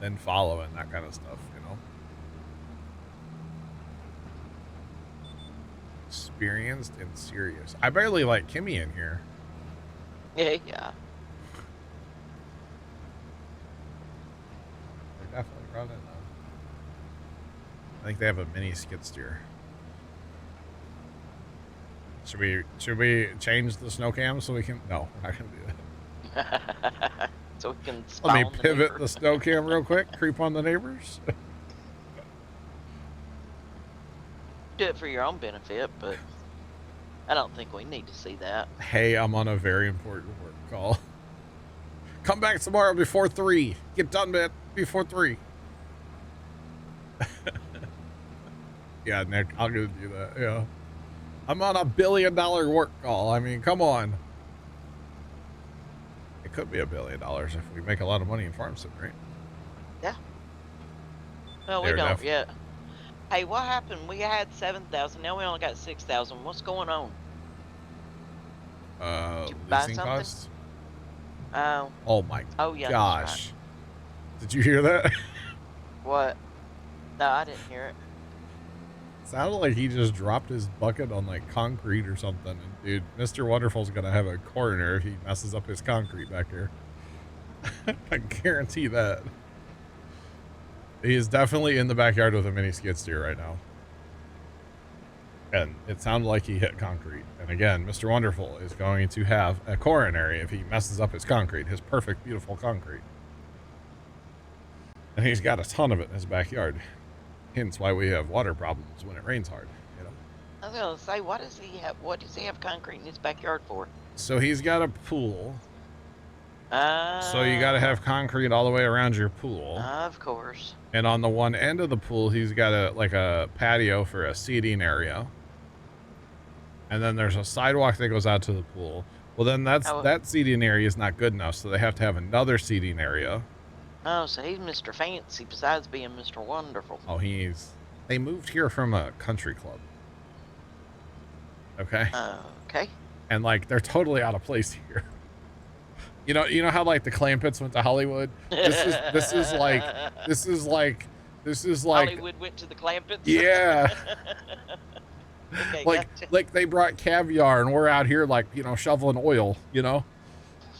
Speaker 1: Then following, that kind of stuff, you know? Experienced and serious. I barely like Kimmy in here.
Speaker 2: Yeah.
Speaker 1: They're definitely running, though. I think they have a mini skid steer. Should we change the snow cam so we can? No, we're not gonna do
Speaker 2: that. So we can.
Speaker 1: Let me pivot the snow cam real quick. Creep on the neighbors.
Speaker 2: Do it for your own benefit, but I don't think we need to see that.
Speaker 1: Hey, I'm on a very important work call. Come back tomorrow before 3. Get done, man, before 3. Yeah, Nick, I'm gonna do that. Yeah, I'm on a $1 billion work call. I mean, come on. It could be $1 billion if we make a lot of money in farm sim, right?
Speaker 2: Yeah. Well, we don't yet. Hey, what happened? We had 7,000. Now we only got 6,000. What's going on? Did you buy
Speaker 1: Leasing
Speaker 2: something?
Speaker 1: costs?
Speaker 2: Oh.
Speaker 1: Oh my
Speaker 2: Oh, yeah,
Speaker 1: gosh.
Speaker 2: that's right.
Speaker 1: Did you hear that?
Speaker 2: What? No, I didn't hear it.
Speaker 1: Sounded like he just dropped his bucket on like concrete or something. And dude, Mr. Wonderful's gonna have a coroner if he messes up his concrete back here. I guarantee that. He is definitely in the backyard with a mini skid steer right now. And it sounded like he hit concrete. And again, Mr. Wonderful is going to have a coronary if he messes up his concrete, his perfect, beautiful concrete. And he's got a ton of it in his backyard. Hence why we have water problems when it rains hard, you know?
Speaker 2: I was gonna say, what does he have concrete in his backyard for?
Speaker 1: So he's got a pool. So you got to have concrete all the way around your pool.
Speaker 2: Of course.
Speaker 1: And on the one end of the pool, he's got a patio for a seating area. And then there's a sidewalk that goes out to the pool. Well, then that seating area is not good enough, so they have to have another seating area.
Speaker 2: Oh, so he's Mr. Fancy besides being Mr. Wonderful.
Speaker 1: Oh, they moved here from a country club. Okay?
Speaker 2: Okay.
Speaker 1: And, like, they're totally out of place here. You know how, like, the Clam Pits went to Hollywood? This is like
Speaker 2: Hollywood went to the Clam Pits?
Speaker 1: Yeah.
Speaker 2: Okay, gotcha.
Speaker 1: Like they brought caviar and we're out here like, shoveling oil,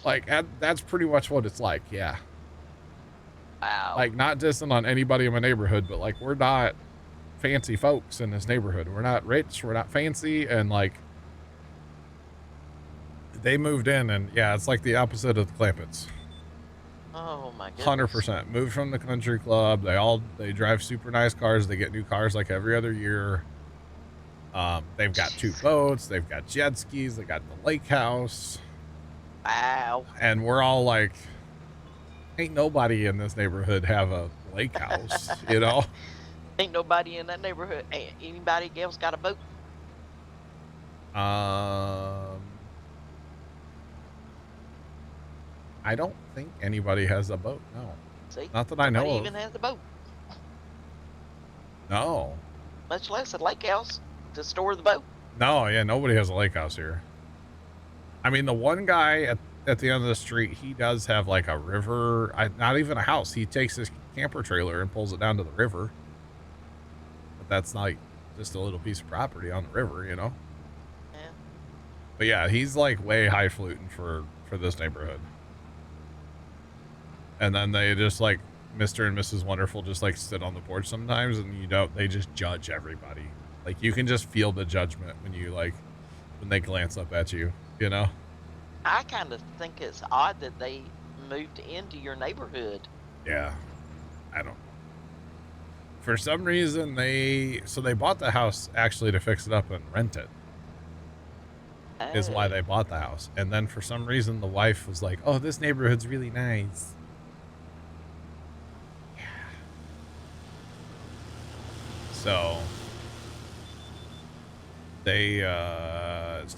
Speaker 1: like that's pretty much what it's like. Yeah.
Speaker 2: Wow.
Speaker 1: Like not dissing on anybody in my neighborhood, but like we're not fancy folks in this neighborhood. We're not rich. We're not fancy. And like they moved in and yeah, it's like the opposite of the Clampets.
Speaker 2: Oh my goodness.
Speaker 1: 100%. Moved from the country club. They drive super nice cars. They get new cars like every other year. They've got 2 boats, they've got jet skis, they got the lake house.
Speaker 2: Wow.
Speaker 1: And we're all like, ain't nobody in this neighborhood have a lake house,
Speaker 2: Ain't nobody in that neighborhood. Anybody else got a boat?
Speaker 1: I don't think anybody has a boat, no.
Speaker 2: See?
Speaker 1: Not that I know of.
Speaker 2: Nobody even has a boat.
Speaker 1: No.
Speaker 2: Much less a lake house to store the boat.
Speaker 1: No, yeah, nobody has a lake house here. I mean, the one guy at the end of the street, he does have like a river, not even a house. He takes his camper trailer and pulls it down to the river. But that's like just a little piece of property on the river,
Speaker 2: Yeah.
Speaker 1: But yeah, he's like way highfalutin for this neighborhood. And then they just like Mr. and Mrs. Wonderful just like sit on the porch sometimes and they just judge everybody. Like you can just feel the judgment when they glance up at you,
Speaker 2: I kind of think it's odd that they moved into your neighborhood.
Speaker 1: Yeah. I don't know. For some reason they bought the house actually to fix it up and rent it. Is why they bought the house. And then for some reason the wife was like, "Oh, this neighborhood's really nice." Yeah. So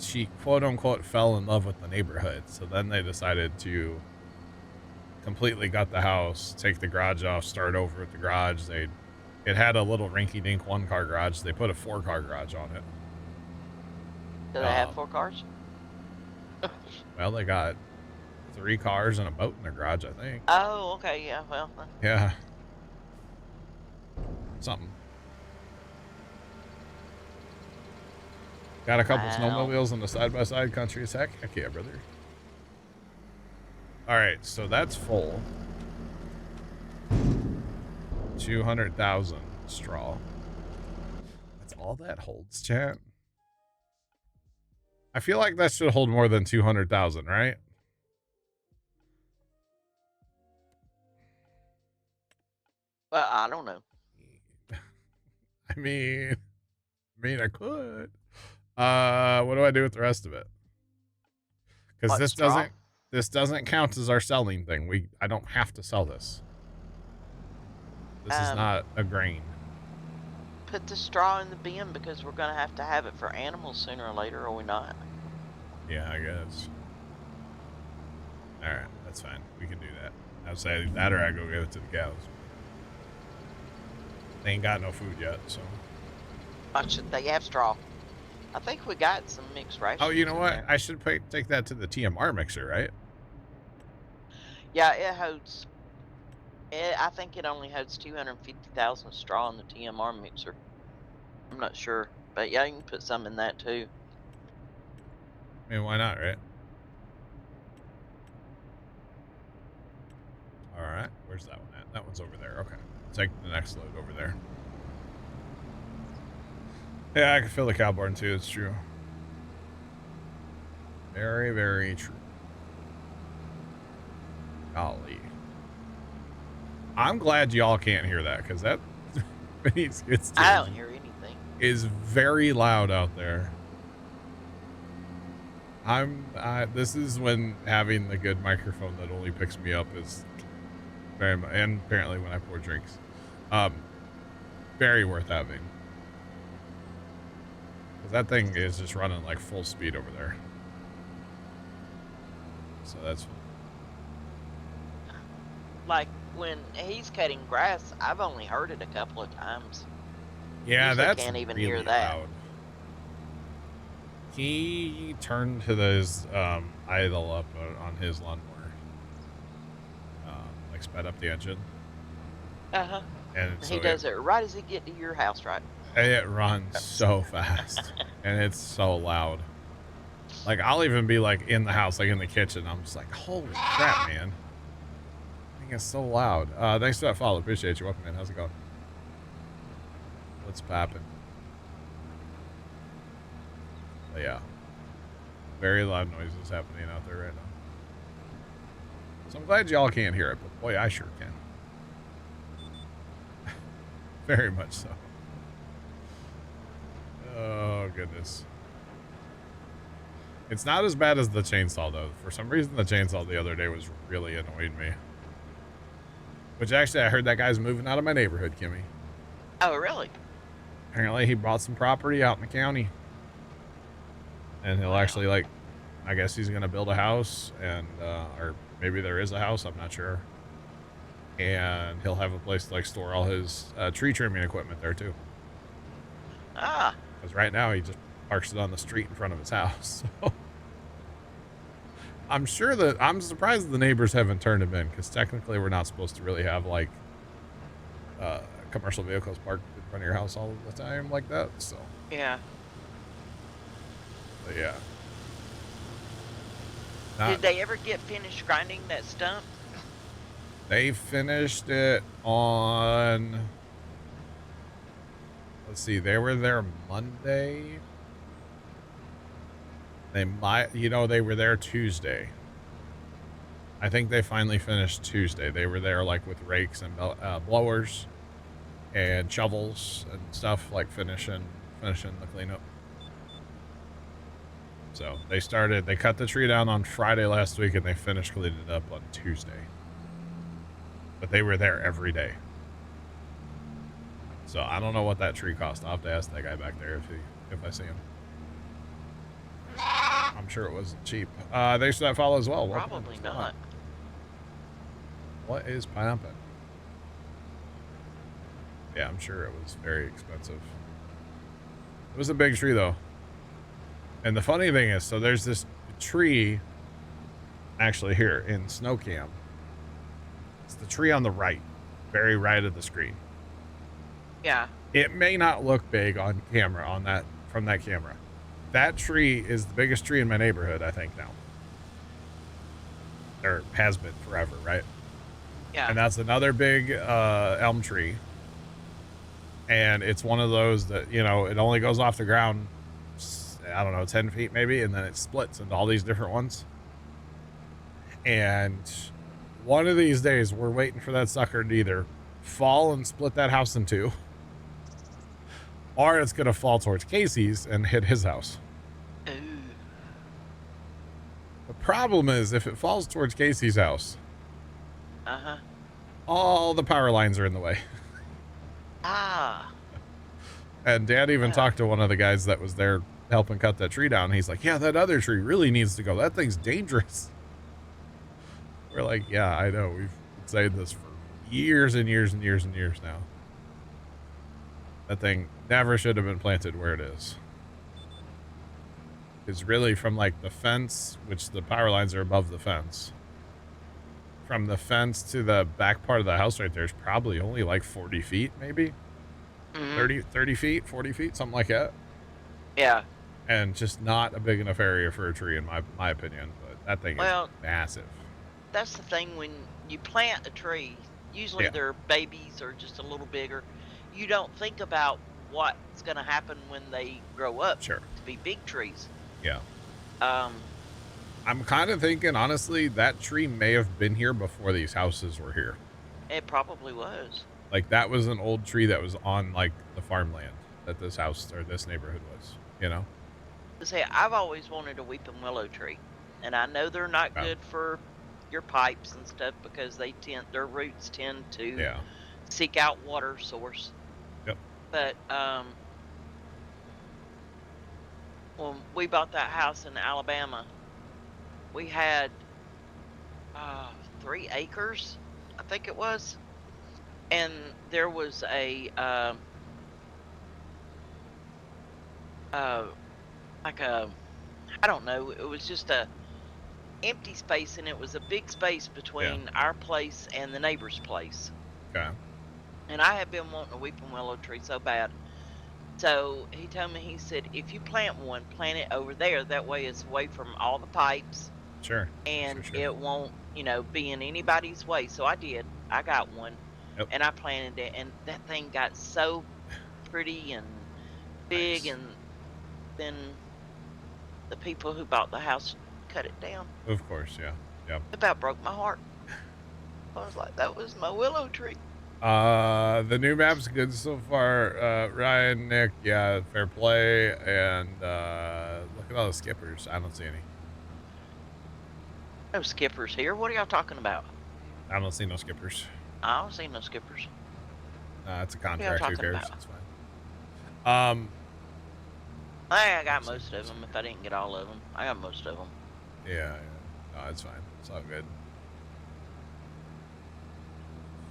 Speaker 1: she quote unquote fell in love with the neighborhood. So then they decided to completely gut the house, take the garage off, start over at the garage. It had a little rinky dink 1-car garage. They put a 4-car garage on it.
Speaker 2: Do they have 4 cars?
Speaker 1: Well, they got 3 cars and a boat in their garage, I think.
Speaker 2: Oh, okay, yeah, well.
Speaker 1: Yeah. Something. Got a couple snowmobiles in the side-by-side country as heck. Heck yeah, brother. All right, so that's full. 200,000 straw. That's all that holds, chat. I feel like that should hold more than 200,000, right?
Speaker 2: Well, I don't know.
Speaker 1: I mean, I could. What do I do with the rest of it? Because this doesn't count as our selling thing. I don't have to sell this. This is not a grain.
Speaker 2: Put the straw in the bin because we're going to have it for animals sooner or later, are we not?
Speaker 1: Yeah, I guess. All right, that's fine. We can do that. I'll say that or I go give it to the cows. They ain't got no food yet, so.
Speaker 2: They have straw. I think we got some mixed rations.
Speaker 1: Oh, you know what? I should take that to the TMR mixer, right?
Speaker 2: Yeah, it holds. I think it only holds 250,000 straw in the TMR mixer. I'm not sure, but yeah, you can put some in that too.
Speaker 1: I mean, why not, right? All right, where's that one at? That one's over there. Okay, take the next load over there. Yeah, I can feel the cowborn too. It's true. Very, very true. Golly. I'm glad y'all can't hear that, because that
Speaker 2: I don't hear anything.
Speaker 1: Is very loud out there. This is when having the good microphone that only picks me up is very much, and apparently when I pour drinks, very worth having. Because that thing is just running like full speed over there. So that's fun.
Speaker 2: Like when he's cutting grass, I've only heard it a couple of times.
Speaker 1: Yeah, that's
Speaker 2: can't even
Speaker 1: really
Speaker 2: hear that.
Speaker 1: loud. He turned to his idle up on his lawnmower, like sped up the engine.
Speaker 2: Uh-huh.
Speaker 1: And
Speaker 2: so he does it right as he get to your house, right?
Speaker 1: It runs so fast, and it's so loud. Like, I'll even be like in the house, like in the kitchen. I'm just like, holy crap, man. I think it's so loud. Thanks for that follow. Appreciate you. Welcome in. How's it going? What's poppin'? But yeah. Very loud noises happening out there right now. So I'm glad y'all can't hear it, but boy, I sure can. Very much so. Oh, goodness. It's not as bad as the chainsaw, though. For some reason, the chainsaw the other day was really annoying me. Which, actually, I heard that guy's moving out of my neighborhood, Kimmy.
Speaker 2: Oh, really?
Speaker 1: Apparently, he bought some property out in the county. And he'll actually, like, I guess he's going to build a house. And, or maybe there is a house. I'm not sure. And he'll have a place to, like, store all his tree trimming equipment there, too.
Speaker 2: Ah.
Speaker 1: Because right now, he just parks it on the street in front of his house. So I'm surprised the neighbors haven't turned him in, because technically we're not supposed to really have like commercial vehicles parked in front of your house all the time like that. So
Speaker 2: yeah.
Speaker 1: But yeah.
Speaker 2: Did they ever get finished grinding that stump?
Speaker 1: They finished it on, let's see, they were there Monday. They might, they were there Tuesday. I think they finally finished Tuesday. They were there like with rakes and blowers and shovels and stuff, like finishing the cleanup. So they cut the tree down on Friday last week and they finished cleaning it up on Tuesday. But they were there every day. So I don't know what that tree cost. I'll have to ask that guy back there if I see him. I'm sure it wasn't cheap. Thanks for that follow as well.
Speaker 2: Probably not.
Speaker 1: What is pumping? Yeah, I'm sure it was very expensive. It was a big tree, though. And the funny thing is, so there's this tree actually here in Snow Camp. It's the tree on the right, very right of the screen.
Speaker 2: Yeah.
Speaker 1: It may not look big on camera, from that camera. That tree is the biggest tree in my neighborhood, I think, now. Or has been forever, right?
Speaker 2: Yeah.
Speaker 1: And that's another big elm tree. And it's one of those that, it only goes off the ground, I don't know, 10 feet maybe, and then it splits into all these different ones. And one of these days, we're waiting for that sucker to either fall and split that house in two, or it's going to fall towards Casey's and hit his house.
Speaker 2: Ooh.
Speaker 1: The problem is, if it falls towards Casey's house, all the power lines are in the way.
Speaker 2: Ah.
Speaker 1: And Dad even talked to one of the guys that was there helping cut that tree down. He's like, yeah, that other tree really needs to go. That thing's dangerous. We're like, yeah, I know. We've said this for years and years and years and years now. That thing never should have been planted where it is. It's really from like the fence, which the power lines are above the fence. From the fence to the back part of the house right there is probably only like 40 feet, maybe. 30 feet, 40 feet, something like that.
Speaker 2: Yeah.
Speaker 1: And just not a big enough area for a tree, in my opinion. But that thing is massive.
Speaker 2: That's the thing, when you plant a tree, usually they're babies or just a little bigger. You don't think about what's going to happen when they grow up to be big trees.
Speaker 1: Yeah. I'm kind of thinking, honestly, that tree may have been here before these houses were here.
Speaker 2: It probably was.
Speaker 1: Like, that was an old tree that was on, like, the farmland that this house or this neighborhood was, you know?
Speaker 2: Say, I've always wanted a weeping willow tree. And I know they're not good for your pipes and stuff because their roots tend to seek out water source.
Speaker 1: Yep.
Speaker 2: But, when we bought that house in Alabama, we had 3 acres, I think it was, and there was a like a, I don't know, it was just a empty space, and it was a big space between our place and the neighbor's place.
Speaker 1: Okay.
Speaker 2: And I had been wanting a weeping willow tree so bad. So he told me, he said, if you plant one, plant it over there. That way it's away from all the pipes.
Speaker 1: Sure.
Speaker 2: And it won't, be in anybody's way. So I did. I got one. Yep. And I planted it. And that thing got so pretty and big. Nice. And then the people who bought the house cut it down.
Speaker 1: Of course, yeah. Yep.
Speaker 2: It about broke my heart. I was like, that was my willow tree.
Speaker 1: The new map's good so far. Ryan, Nick, yeah, fair play. And look at all the skippers. I don't see any.
Speaker 2: No skippers here. What are y'all talking about?
Speaker 1: I don't see no skippers.
Speaker 2: I don't see no skippers.
Speaker 1: It's a contract. Who cares? It's fine.
Speaker 2: I got most of them. If I didn't get all of them, I got most of them.
Speaker 1: Yeah. No, it's fine. It's all good.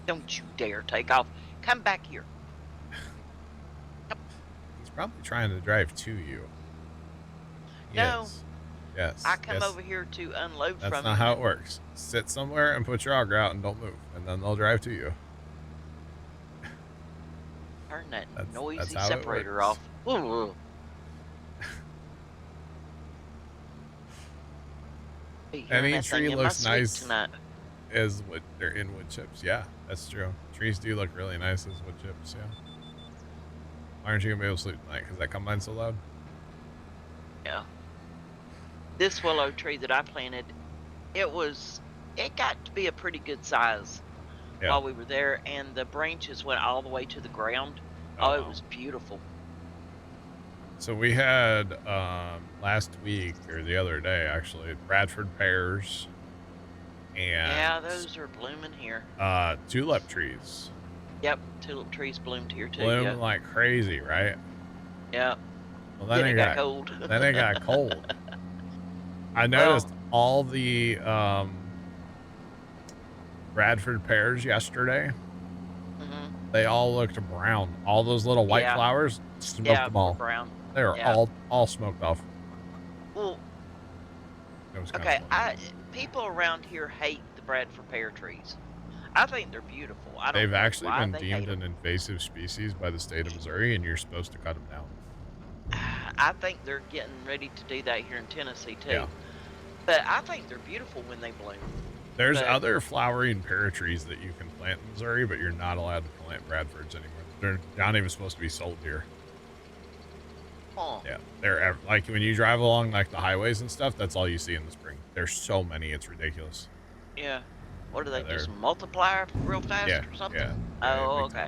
Speaker 2: Don't you dare take off. Come back here.
Speaker 1: He's probably trying to drive to you.
Speaker 2: No.
Speaker 1: Yes.
Speaker 2: I come over here to unload from.
Speaker 1: That's not how it works. Sit somewhere and put your auger out and don't move, and then they'll drive to you.
Speaker 2: Turn that noisy separator off. Ooh.
Speaker 1: Any tree looks nice as wood. They're in wood chips. Yeah, that's true. Trees do look really nice as wood chips. Yeah. Why aren't you gonna be able to sleep tonight? Because that combine's so loud.
Speaker 2: Yeah. This willow tree that I planted, it got to be a pretty good size while we were there, and the branches went all the way to the ground. Oh, it was beautiful.
Speaker 1: So we had last week, or the other day actually, Bradford pears, and
Speaker 2: those are blooming here.
Speaker 1: Tulip trees.
Speaker 2: Yep, tulip trees bloomed here too.
Speaker 1: Blooming like crazy, right?
Speaker 2: Yep.
Speaker 1: Well, then it got cold. Then it got cold. I noticed all the Bradford pears yesterday. Mm-hmm. They all looked brown. All those little white flowers, smoked them all.
Speaker 2: Brown.
Speaker 1: They were all smoked off.
Speaker 2: Well, people around here hate the Bradford pear trees. I think they're beautiful.
Speaker 1: They've actually been deemed an invasive species by the state of Missouri, and you're supposed to cut them down.
Speaker 2: I think they're getting ready to do that here in Tennessee too. Yeah. But I think they're beautiful when they bloom.
Speaker 1: There's other flowering pear trees that you can plant in Missouri, but you're not allowed to plant Bradfords anymore. They're not even supposed to be sold here.
Speaker 2: Oh.
Speaker 1: Yeah, they're like when you drive along like the highways and stuff. That's all you see in the spring. There's so many, it's ridiculous.
Speaker 2: Yeah. What do they just multiply real fast or something?
Speaker 1: Yeah.
Speaker 2: Oh, okay.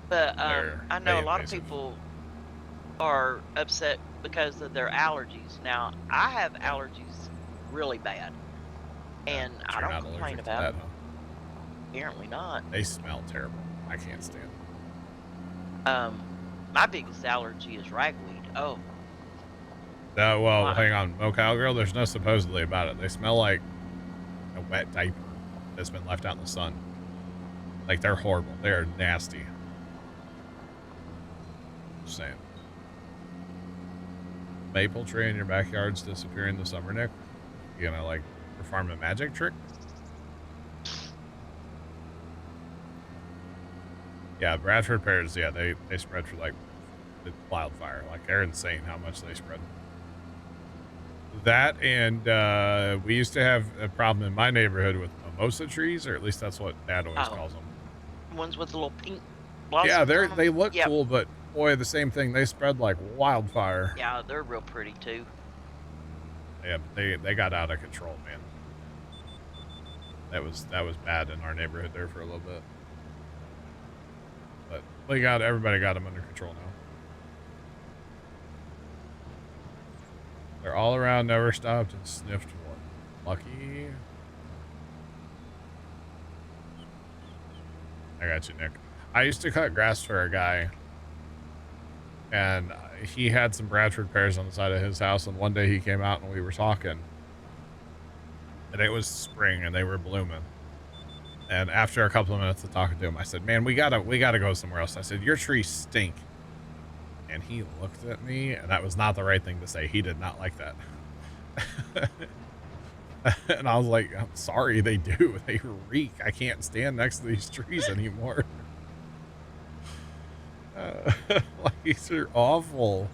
Speaker 2: But I know a lot of people are upset because of their allergies. Now, I have allergies really bad, and I don't complain about it. Apparently not.
Speaker 1: They smell terrible. I can't stand them.
Speaker 2: My biggest allergy is ragweed. Oh.
Speaker 1: Well, hang on. Mo Cowgirl, there's no supposedly about it. They smell like a wet diaper that's been left out in the sun. Like, they're horrible. They're nasty. Just saying. Maple tree in your backyard's disappearing this summer, Nick. You gonna like perform a magic trick? Yeah, Bradford pears. Yeah, they spread for like the wildfire. Like they're insane how much they spread. That and we used to have a problem in my neighborhood with mimosa trees, or at least that's what Dad always calls them.
Speaker 2: Ones with the little pink blossoms.
Speaker 1: Yeah, they look cool, but boy, the same thing. They spread like wildfire.
Speaker 2: Yeah, they're real pretty too.
Speaker 1: Yeah, they got out of control, man. That was bad in our neighborhood there for a little bit. But everybody got them under control now. They're all around, never stopped and sniffed one. Lucky. I got you, Nick. I used to cut grass for a guy, and he had some Bradford pears on the side of his house, and one day he came out and we were talking, and it was spring and they were blooming. And after a couple of minutes of talking to him, I said, man, we gotta go somewhere else. I said, your trees stink. And he looked at me, and that was not the right thing to say. He did not like that. And I was like, I'm sorry, they do. They reek. I can't stand next to these trees anymore. Like, these are awful.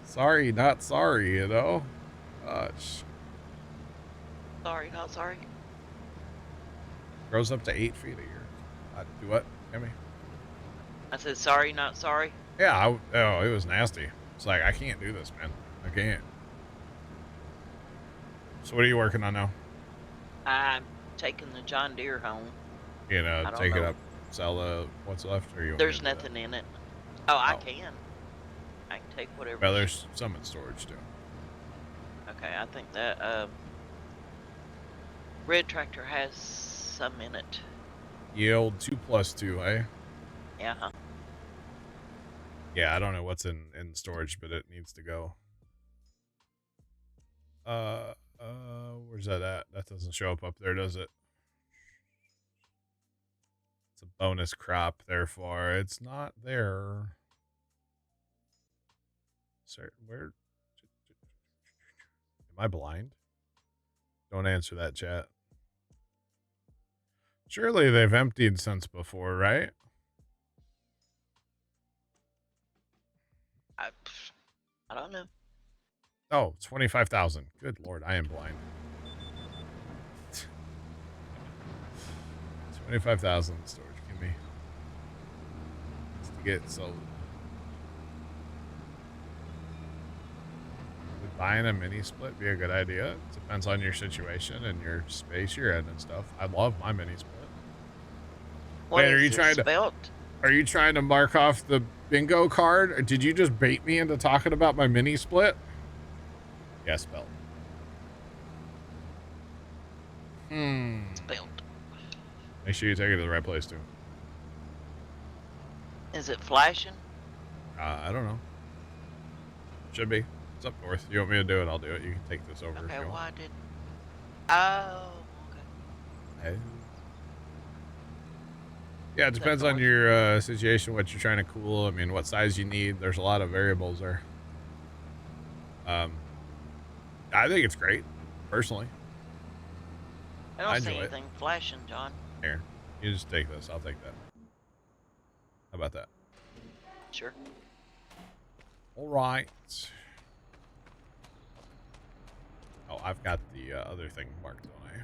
Speaker 1: Sorry, not sorry, you know? Gosh.
Speaker 2: Sorry, not sorry.
Speaker 1: Grows up to 8 feet a year. Do what, Emmy?
Speaker 2: I said sorry, not sorry.
Speaker 1: Yeah, it was nasty. It's like, I can't do this, man. I can't. So what are you working on now?
Speaker 2: I'm taking the John Deere home.
Speaker 1: You know, take it up, sell what's left, or you?
Speaker 2: There's nothing in it. Oh, I can. I can take whatever.
Speaker 1: Well, there's some in storage too.
Speaker 2: Okay, I think that red tractor has some in it.
Speaker 1: Yield 2+2, eh?
Speaker 2: Yeah. Huh?
Speaker 1: Yeah, I don't know what's in storage, but it needs to go. Where's that at? That doesn't show up there, does it? It's a bonus crop, therefore it's not there. Sorry, where? Am I blind? Don't answer that, chat. Surely they've emptied since before, right?
Speaker 2: I don't know.
Speaker 1: Oh, 25,000. Good Lord, I am blind. 25,000 in storage. Give me. Just to get sold. Would buying a mini split be a good idea? Depends on your situation and your space you're in and stuff. I love my mini split.
Speaker 2: What
Speaker 1: Wait, are you trying to mark off the bingo card? Or did you just bait me into talking about my mini split? Yeah, spelled.
Speaker 2: Spelled.
Speaker 1: Make sure you take it to the right place, too.
Speaker 2: Is it flashing?
Speaker 1: I don't know. Should be. It's up north. You want me to do it? I'll do it. You can take this over.
Speaker 2: Okay,
Speaker 1: if you
Speaker 2: why
Speaker 1: want.
Speaker 2: did... Oh, okay.
Speaker 1: Hey. Yeah, it depends on your situation, what you're trying to cool. I mean, what size you need. There's a lot of variables there. I think it's great, personally.
Speaker 2: I don't see anything flashing, John.
Speaker 1: Here, you just take this. I'll take that. How about that?
Speaker 2: Sure.
Speaker 1: All right. Oh, I've got the other thing marked, don't I?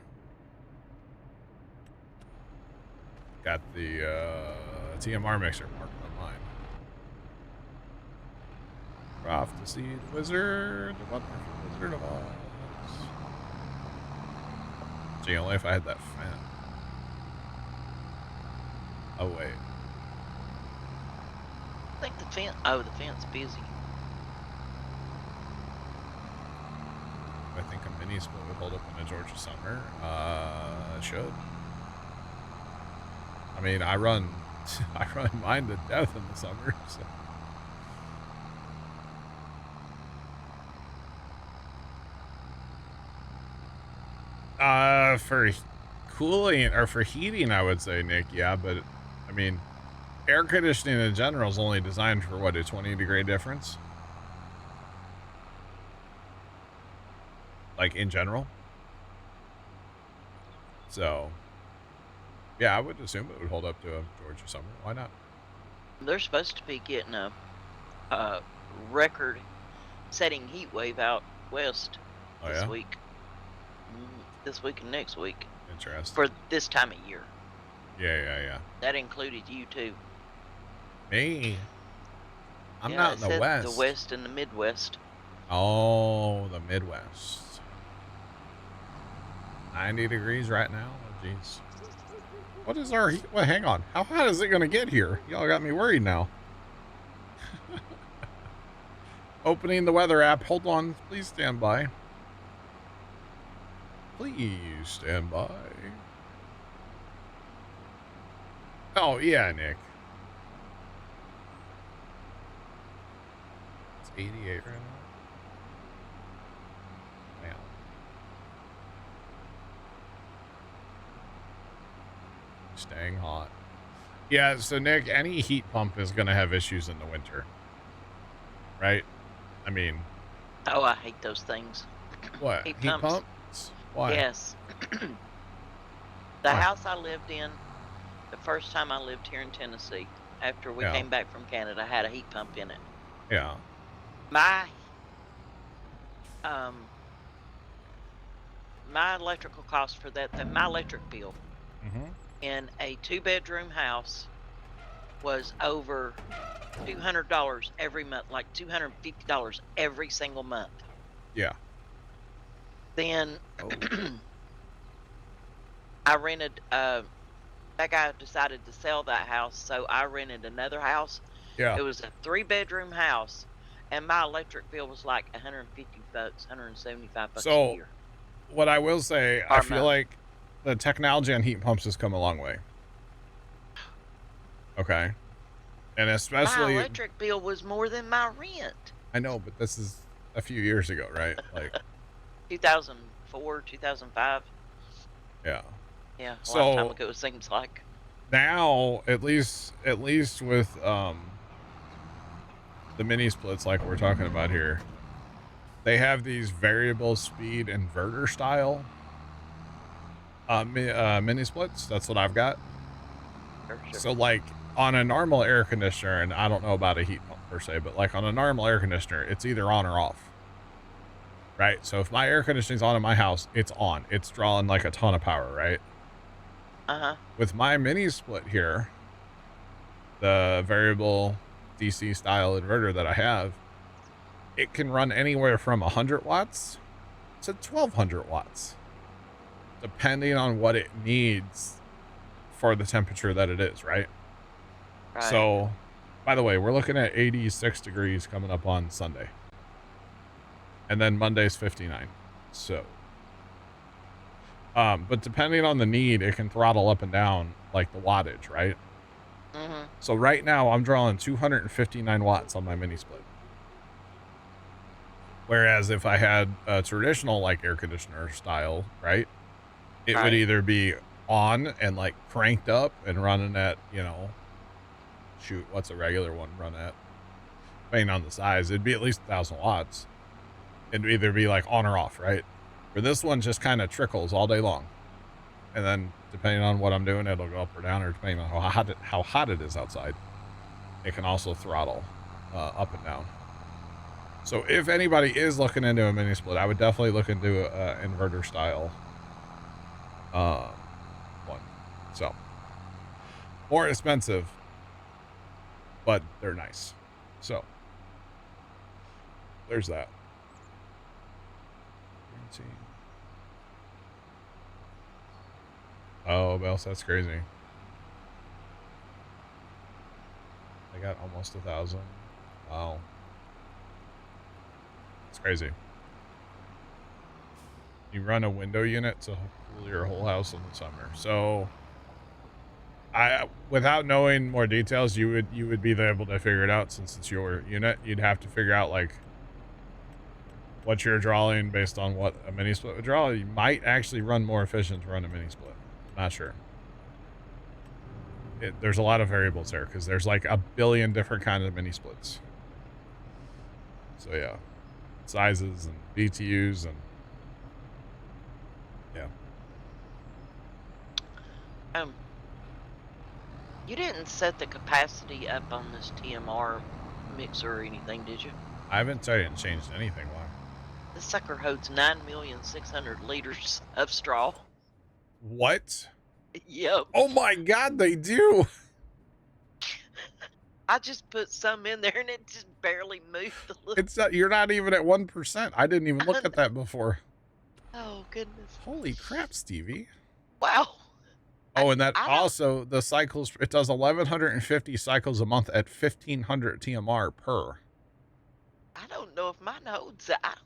Speaker 1: Got the TMR mixer marked on mine. We're off to see the wizard. The wonderful Wizard of Oz. Gee, only if I had that fan. Oh, wait.
Speaker 2: I think the fence... Oh, the fence is busy.
Speaker 1: I think a mini split would hold up in a Georgia summer. It should. I mean, I run mine to death in the summer, so. For cooling or for heating, I would say, Nick, yeah, but I mean, air conditioning in general is only designed for what, a 20-degree difference? Like in general? So, yeah, I would assume it would hold up to a Georgia summer. Why not?
Speaker 2: They're supposed to be getting a record-setting heat wave out west this week. This week and next week.
Speaker 1: Interesting.
Speaker 2: For this time of year.
Speaker 1: Yeah.
Speaker 2: That included you too.
Speaker 1: Me? I'm not in the west.
Speaker 2: The west and the Midwest.
Speaker 1: Oh, the Midwest. 90 degrees right now. Oh, jeez. What is our heat? Well, hang on. How hot is it going to get here? Y'all got me worried now. Opening the weather app. Hold on. Please stand by. Please stand by. Oh, yeah, Nick. It's 88 right now. Man. Staying hot. Yeah, so Nick, any heat pump is going to have issues in the winter. Right? I mean...
Speaker 2: Oh, I hate those things.
Speaker 1: What? Heat pumps? Why?
Speaker 2: Yes. The house I lived in, the first time I lived here in Tennessee, after we came back from Canada, had a heat pump in it.
Speaker 1: Yeah.
Speaker 2: My electrical cost for that, my electric bill in a 2-bedroom house was over $200 every month, like $250 every single month.
Speaker 1: Yeah.
Speaker 2: Then I rented, that guy decided to sell that house, so I rented another house.
Speaker 1: Yeah.
Speaker 2: It was a 3-bedroom house, and my electric bill was like $150, $175 a year.
Speaker 1: What I will say, I feel like the technology on heat pumps has come a long way. Okay. And especially...
Speaker 2: My electric bill was more than my rent.
Speaker 1: I know, but this is a few years ago, right? Like...
Speaker 2: 2004, 2005.
Speaker 1: Yeah.
Speaker 2: Yeah, a long time ago, it seems like.
Speaker 1: Now, at least with the mini splits like we're talking about here, they have these variable speed inverter style mini splits. That's what I've got.
Speaker 2: Sure.
Speaker 1: So like on a normal air conditioner, and I don't know about a heat pump per se, but like on a normal air conditioner, it's either on or off. Right? So if my air conditioning's on in my house, it's on. It's drawing like a ton of power, right?
Speaker 2: Uh-huh.
Speaker 1: With my mini split here, the variable DC style inverter that I have, it can run anywhere from 100 watts to 1200 watts, depending on what it needs for the temperature that it is, right? So, by the way, we're looking at 86 degrees coming up on Sunday. And then Monday's 59. So, but depending on the need, it can throttle up and down like the wattage, right? So right now I'm drawing 259 watts on my mini split. Whereas if I had a traditional like air conditioner style, right? It would either be on and like cranked up and running at, you know, shoot, what's a regular one run at? Depending on the size, it'd be at least 1,000 watts. It'd either be like on or off, right? For this one, just kind of trickles all day long. And then depending on what I'm doing, it'll go up or down, or depending on how hot it is outside, it can also throttle up and down. So if anybody is looking into a mini split, I would definitely look into a inverter style one. So more expensive, but they're nice. So there's that. Oh, Bells, that's crazy. I got almost 1,000. Wow. It's crazy. You run a window unit to cool your whole house in the summer. So, without knowing more details, you would be able to figure it out since it's your unit. You'd have to figure out like what you're drawing based on what a mini split would draw. You might actually run more efficient to run a mini split. Not sure. there's a lot of variables there because there's like a billion different kinds of mini splits. So yeah, sizes and BTUs and yeah.
Speaker 2: You didn't set the capacity up on this TMR mixer or anything, did you?
Speaker 1: I haven't changed anything. Why?
Speaker 2: This sucker holds 9,600,000 liters of straw.
Speaker 1: What?
Speaker 2: Yep.
Speaker 1: Oh my God, they do.
Speaker 2: I just put some in there and it just barely moved a little.
Speaker 1: It's not, you're not even at 1%. I didn't even look at that before.
Speaker 2: Oh goodness.
Speaker 1: Holy crap, Stevie.
Speaker 2: Wow.
Speaker 1: Oh, and that also the cycles, it does 1,150 cycles a month at 1,500 TMR per.
Speaker 2: I don't know if mine holds that.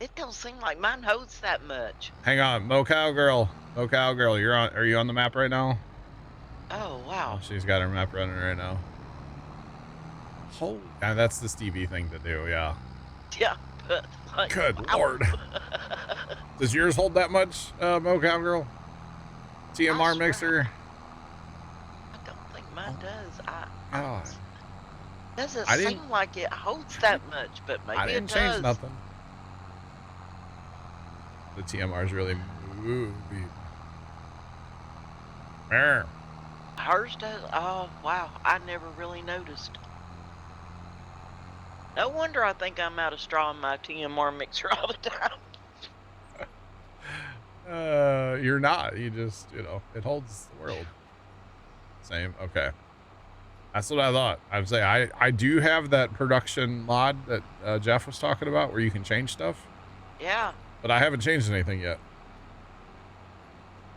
Speaker 2: It don't seem like mine holds that much.
Speaker 1: Hang on, Mo Cowgirl. Mo Cowgirl, are you on the map right now?
Speaker 2: Oh wow.
Speaker 1: Oh, she's got her map running right now. Holy, and that's the Stevie thing to do, yeah.
Speaker 2: Yeah, but like,
Speaker 1: good Lord. Does yours hold that much, Mo Cowgirl? TMR mixer?
Speaker 2: I don't think mine does.
Speaker 1: God.
Speaker 2: Doesn't seem like it holds that much, but maybe it does.
Speaker 1: I didn't change nothing. The TMR is really moving.
Speaker 2: Hers does? Oh, wow. I never really noticed. No wonder I think I'm out of straw in my TMR mixer all the time.
Speaker 1: You're not. You just, it holds the world. Same. Okay. That's what I thought. I would say I do have that production mod that Jeff was talking about where you can change stuff.
Speaker 2: Yeah.
Speaker 1: But I haven't changed anything yet.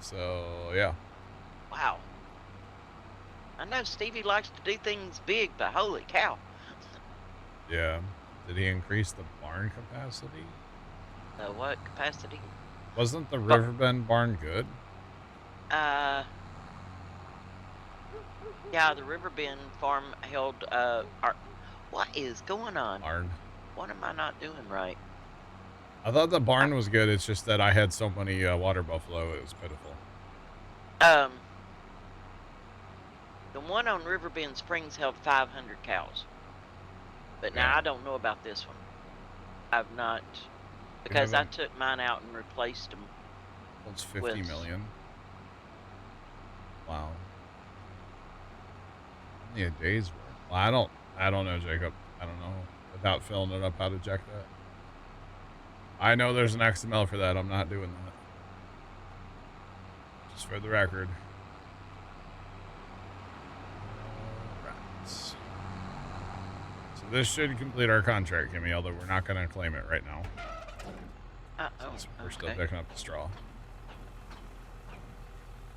Speaker 1: So, yeah.
Speaker 2: Wow. I know Stevie likes to do things big, but holy cow.
Speaker 1: Yeah. Did he increase the barn capacity?
Speaker 2: The what capacity?
Speaker 1: Wasn't the Riverbend barn good?
Speaker 2: Yeah, the Riverbend farm held, what is going on?
Speaker 1: Barn.
Speaker 2: What am I not doing right?
Speaker 1: I thought the barn was good. It's just that I had so many water buffalo. It was pitiful.
Speaker 2: The one on Riverbend Springs held 500 cows. But now I don't know about this one. I've not, because I took mine out and replaced them.
Speaker 1: Holds 50 million. Wow. Only a day's worth. Well, I don't know, Jacob. I don't know without filling it up how to check that. I know there's an XML for that. I'm not doing that. Just for the record. Right. So this should complete our contract, Kimmy, although we're not going to claim it right now. Since we're still picking up the straw.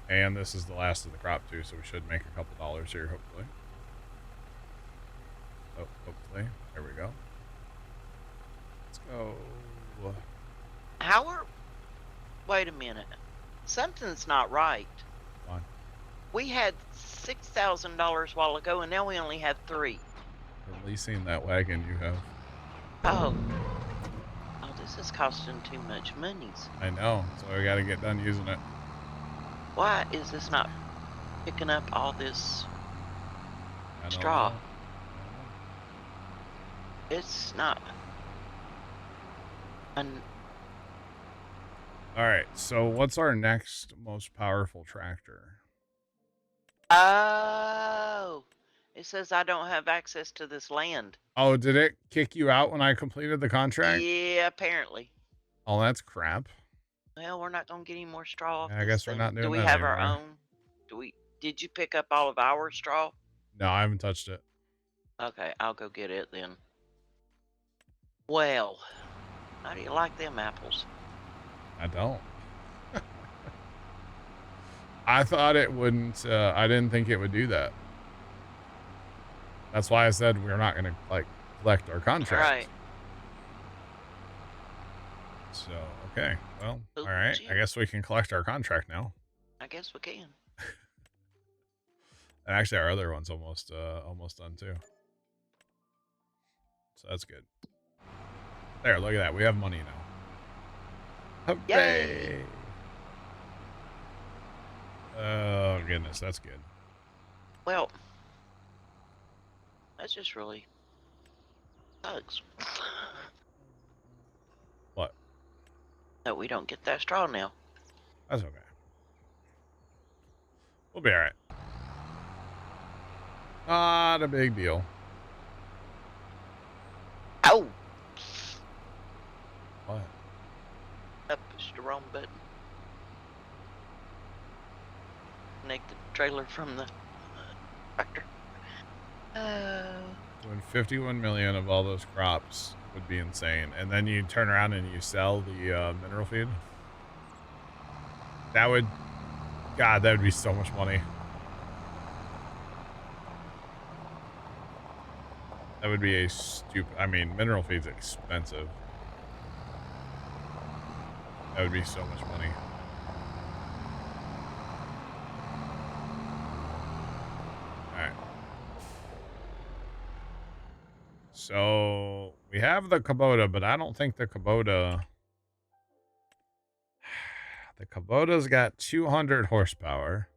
Speaker 1: And this is the last of the crop too, so we should make a couple dollars here, hopefully. Oh, hopefully. There we go. Let's go.
Speaker 2: Wait a minute. Something's not right.
Speaker 1: Why?
Speaker 2: We had $6,000 a while ago, and now we only have $3,000.
Speaker 1: Releasing that wagon you have.
Speaker 2: Oh, this is costing too much money.
Speaker 1: I know, so we got to get done using it.
Speaker 2: Why is this not picking up all this straw? It's not.
Speaker 1: All right, so what's our next most powerful tractor?
Speaker 2: Oh, it says I don't have access to this land.
Speaker 1: Oh, did it kick you out when I completed the contract?
Speaker 2: Yeah, apparently.
Speaker 1: Oh, that's crap.
Speaker 2: Well, we're not going to get any more straw off
Speaker 1: I guess we're not doing that.
Speaker 2: Do we have our own? Did you pick up all of our straw?
Speaker 1: No, I haven't touched it.
Speaker 2: Okay, I'll go get it then. Well, how do you like them apples?
Speaker 1: I don't. I thought it wouldn't, I didn't think it would do that. That's why I said we're not going to, collect our contract.
Speaker 2: Right.
Speaker 1: So, okay. Well, all right. I guess we can collect our contract now.
Speaker 2: I guess we can.
Speaker 1: And actually, our other one's almost done, too. So that's good. There, look at that. We have money now. Hooray! Oh, goodness. That's good.
Speaker 2: Well, that's just really sucks.
Speaker 1: What?
Speaker 2: That we don't get that straw now.
Speaker 1: That's okay. We'll be all right. Not a big deal.
Speaker 2: Oh!
Speaker 1: What?
Speaker 2: I pushed the wrong button. Connect the trailer from the tractor.
Speaker 1: Doing 51 million of all those crops would be insane. And then you turn around and you sell the mineral feed. That would... God, that would be so much money. That would be a stupid... I mean, mineral feed's expensive. That would be so much money. Alright. So, we have the Kubota, but I don't think the Kubota... The Kubota's got 200 horsepower.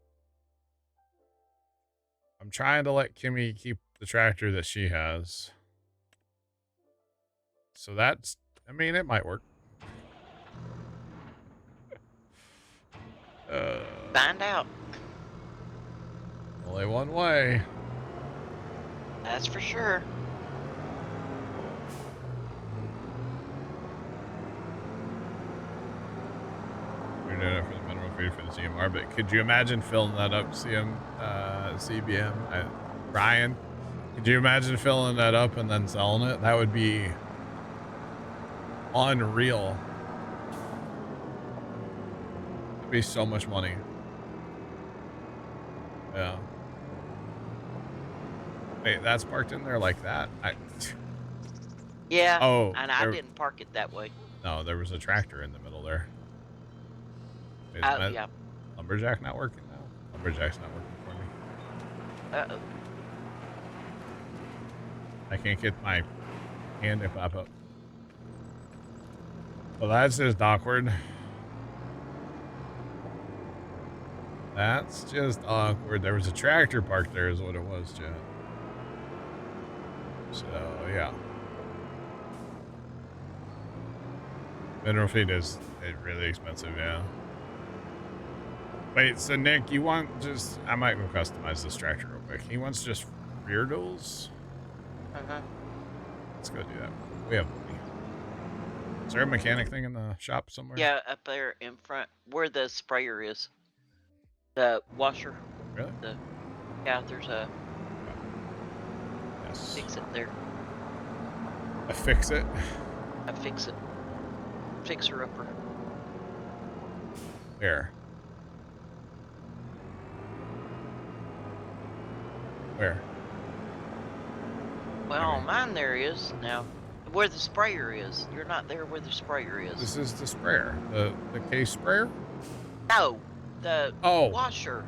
Speaker 1: I'm trying to let Kimmy keep the tractor that she has. So that's... I mean, it might work.
Speaker 2: Find out.
Speaker 1: Only one way.
Speaker 2: That's for sure.
Speaker 1: We're doing it for the minimum feed for the CMR, but could you imagine filling that up, CBM? Brian, could you imagine filling that up and then selling it? That would be unreal. It'd be so much money. Yeah. Wait, that's parked in there like that?
Speaker 2: Yeah.
Speaker 1: Oh.
Speaker 2: And I didn't park it that way.
Speaker 1: No, there was a tractor in the middle there. Wait,
Speaker 2: yeah.
Speaker 1: Lumberjack not working now? Lumberjack's not working for me.
Speaker 2: Uh-oh.
Speaker 1: I can't get my hand to pop up. Well, that's just awkward. That's just awkward. There was a tractor parked there is what it was, Chad. So, yeah. Mineral feed is really expensive, yeah. Wait, so Nick, you want just... I might go customize this tractor real quick. He wants just rear duals?
Speaker 2: Uh-huh.
Speaker 1: Let's go do that. We have money. Is there a mechanic thing in the shop somewhere?
Speaker 2: Yeah, up there in front where the sprayer is. The washer.
Speaker 1: Really?
Speaker 2: Yeah, there's a...
Speaker 1: Yes.
Speaker 2: Fix it there.
Speaker 1: A fix it?
Speaker 2: A fix it. Fixer-upper.
Speaker 1: Where? Where?
Speaker 2: Well, on mine there is. Now, where the sprayer is. You're not there where the sprayer is.
Speaker 1: This is the sprayer. The case sprayer?
Speaker 2: No. The
Speaker 1: Oh.
Speaker 2: washer.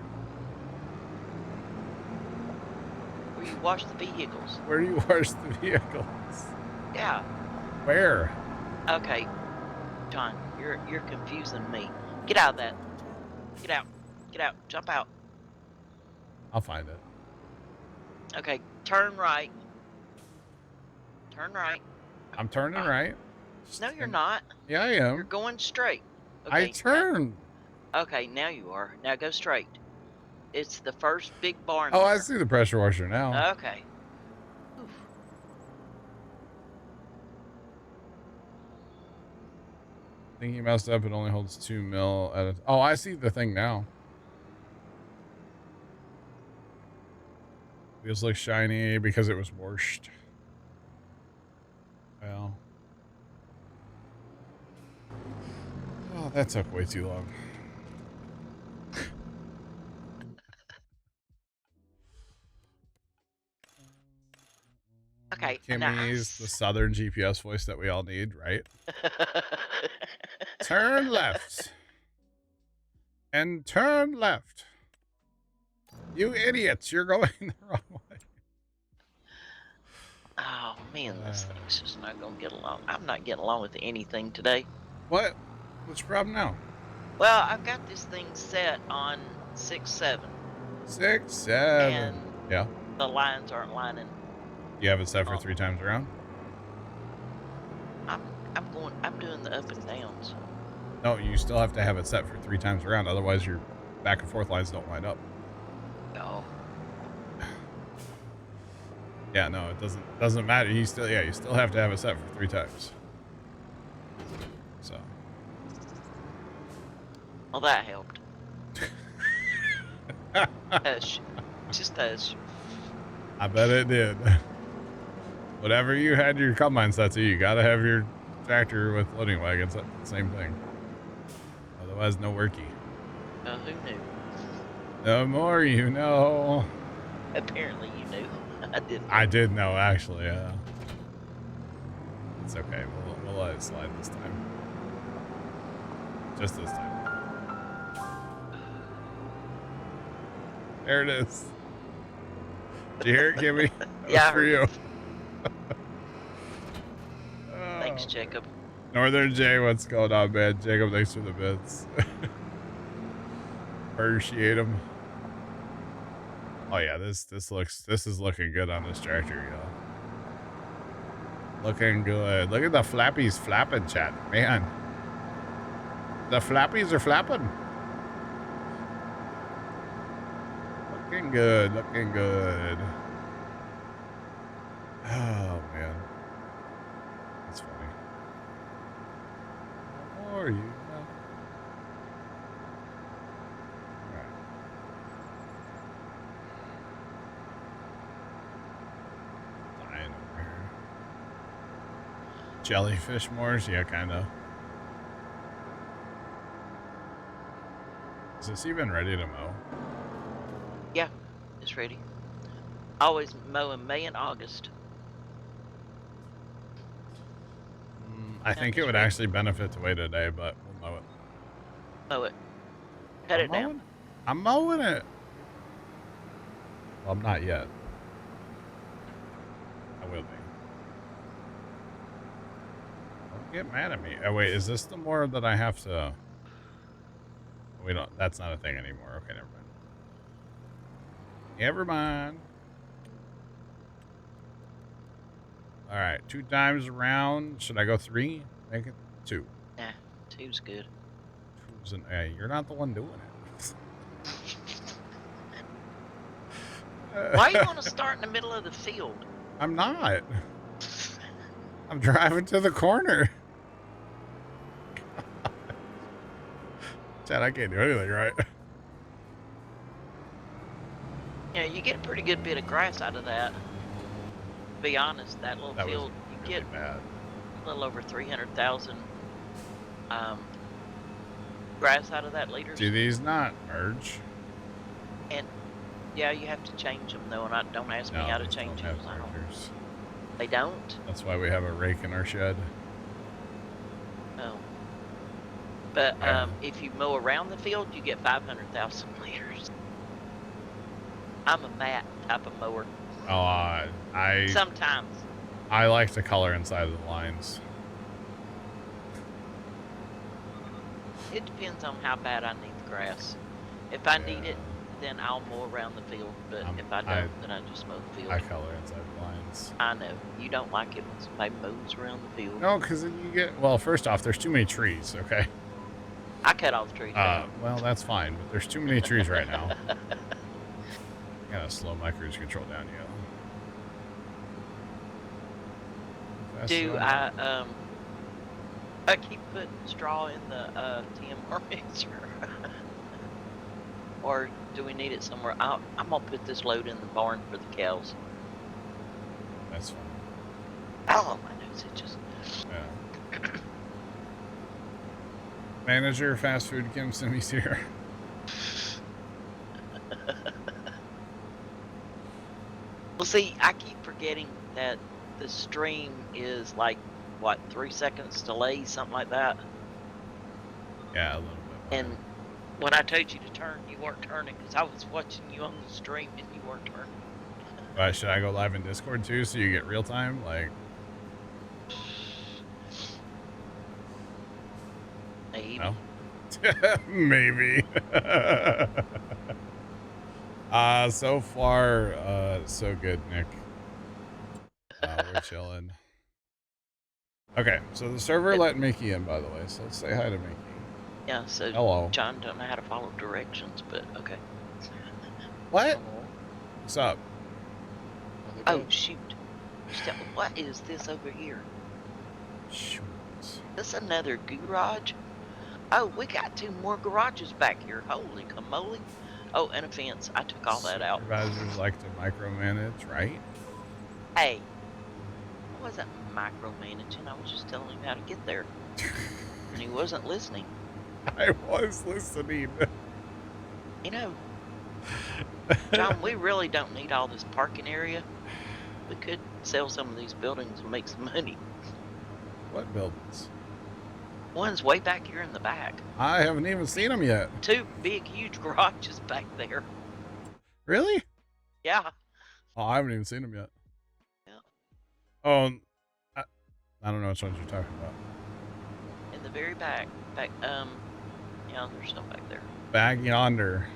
Speaker 2: Where you wash the vehicles.
Speaker 1: Where do you wash the vehicles?
Speaker 2: Yeah.
Speaker 1: Where?
Speaker 2: Okay. John, you're confusing me. Get out of that. Get out. Get out. Jump out.
Speaker 1: I'll find it.
Speaker 2: Okay. Turn right. Turn right.
Speaker 1: I'm turning right.
Speaker 2: No, you're not.
Speaker 1: Yeah, I am.
Speaker 2: You're going straight.
Speaker 1: Okay, I turned.
Speaker 2: Okay, now you are. Now go straight. It's the first big barn.
Speaker 1: Oh,
Speaker 2: there.
Speaker 1: I see the pressure washer now.
Speaker 2: Okay. Oof.
Speaker 1: I think you messed up. It only holds 2 mil at a... Oh, I see the thing now. Wheels look shiny because it was washed. Well. Oh, that took way too long.
Speaker 2: Okay.
Speaker 1: Kimmy's the southern GPS voice that we all need, right? Turn left. And turn left. You idiots, you're going the wrong way.
Speaker 2: Oh, man, this thing's just not going to get along. I'm not getting along with anything today.
Speaker 1: What? What's your problem now?
Speaker 2: Well, I've got this thing set on 6.7.
Speaker 1: 6.7.
Speaker 2: And
Speaker 1: Yeah.
Speaker 2: The lines aren't lining.
Speaker 1: You have it set for 3 times around?
Speaker 2: I'm doing the up and downs.
Speaker 1: No, you still have to have it set for 3 times around, otherwise your back and forth lines don't line up.
Speaker 2: No.
Speaker 1: Yeah, no, it doesn't matter. You still have to have it set for 3 times. So.
Speaker 2: Well, that helped. Hush. Just hush.
Speaker 1: I bet it did. Whatever you had your combine set to, you gotta have your tractor with loading wagons at the same thing. Otherwise, no worky.
Speaker 2: Who knew?
Speaker 1: The more you know.
Speaker 2: Apparently you knew. I didn't.
Speaker 1: I did know, actually, yeah. It's okay. We'll let it slide this time. Just this time. There it is. Did you hear it, Kimmy?
Speaker 2: Yeah.
Speaker 1: For you.
Speaker 2: Thanks, Jacob.
Speaker 1: Northern J, what's going on, man? Jacob, thanks for the bits. Appreciate them. Oh yeah, this is looking good on this tractor, y'all. Looking good. Look at the flappies flapping, chat, man. The flappies are flapping. Looking good, looking good. Oh man, that's funny. How are you? Jellyfish moors? Yeah, kind of. Is this even ready to mow?
Speaker 2: Yeah, it's ready. I always mow in May and August.
Speaker 1: I think it would actually benefit to wait a day, but we'll mow it.
Speaker 2: Mow it. Cut it down.
Speaker 1: I'm mowing it. Well, I'm not yet. I will be. Get mad at me. Oh wait, is this the more that I have to? We don't. That's not a thing anymore. Okay, never mind. Never mind. All right, 2 times around. Should I go 3? Make it 2.
Speaker 2: Nah, 2's good.
Speaker 1: 2's an. Hey, you're not the one doing it.
Speaker 2: Why you want to start in the middle of the field?
Speaker 1: I'm not. I'm driving to the corner. Chad, I can't do anything right.
Speaker 2: Yeah, you get a pretty good bit of grass out of that. To be honest, that little field, you
Speaker 1: really
Speaker 2: get
Speaker 1: bad.
Speaker 2: A little over 300,000 grass out of that liters.
Speaker 1: Do these not merge?
Speaker 2: And yeah, you have to change them though, and don't ask me how to change them. They don't?
Speaker 1: That's why we have a rake in our shed.
Speaker 2: Oh. But if you mow around the field, you get 500,000 liters. I'm a mat type of mower.
Speaker 1: Oh,
Speaker 2: sometimes.
Speaker 1: I like to color inside of the lines.
Speaker 2: It depends on how bad I need the grass. If I need it, then I'll mow around the field. But if I don't, then I just mow the field.
Speaker 1: I color inside the lines.
Speaker 2: I know. You don't like it when somebody mows around the field.
Speaker 1: No, because then you get... Well, first off, there's too many trees, okay?
Speaker 2: I cut all the trees down.
Speaker 1: Well, that's fine, but there's too many trees right now. I gotta slow my cruise control down,
Speaker 2: I keep putting straw in the TMR mixer? Or do we need it somewhere? I'm gonna put this load in the barn for the cows.
Speaker 1: That's fine.
Speaker 2: Oh, my nose itches.
Speaker 1: Yeah. Manager, fast food, Kim Simmy's here.
Speaker 2: Well, see, I keep forgetting that the stream is like, what, 3 seconds delay, something like that?
Speaker 1: Yeah, a little bit.
Speaker 2: And when I told you to turn, you weren't turning because I was watching you on the stream and you weren't turning.
Speaker 1: But should I go live in Discord too so you get real time? Like,
Speaker 2: maybe.
Speaker 1: No? Maybe. So far, so good, Nick. We're chilling. Okay, so the server let Mickey in, by the way, so let's say hi to Mickey.
Speaker 2: Yeah, so
Speaker 1: hello.
Speaker 2: John don't know how to follow directions, but okay.
Speaker 1: What? What's up?
Speaker 2: Oh, shoot. What is this over here?
Speaker 1: Shoot.
Speaker 2: This another garage? Oh, we got 2 more garages back here. Holy camoly. Oh, and a fence. I took all that out.
Speaker 1: Supervisors like to micromanage, right?
Speaker 2: Hey, I wasn't micromanaging. I was just telling him how to get there. And he wasn't listening.
Speaker 1: I was listening.
Speaker 2: You know, John, we really don't need all this parking area. We could sell some of these buildings and make some money.
Speaker 1: What buildings?
Speaker 2: One's way back here in the back.
Speaker 1: I haven't even seen them yet.
Speaker 2: 2 big, huge garages back there.
Speaker 1: Really?
Speaker 2: Yeah.
Speaker 1: Oh, I haven't even seen them yet.
Speaker 2: Yeah.
Speaker 1: Oh, I don't know which ones you're talking about.
Speaker 2: In the very back. Yeah, there's some back there.
Speaker 1: Back yonder.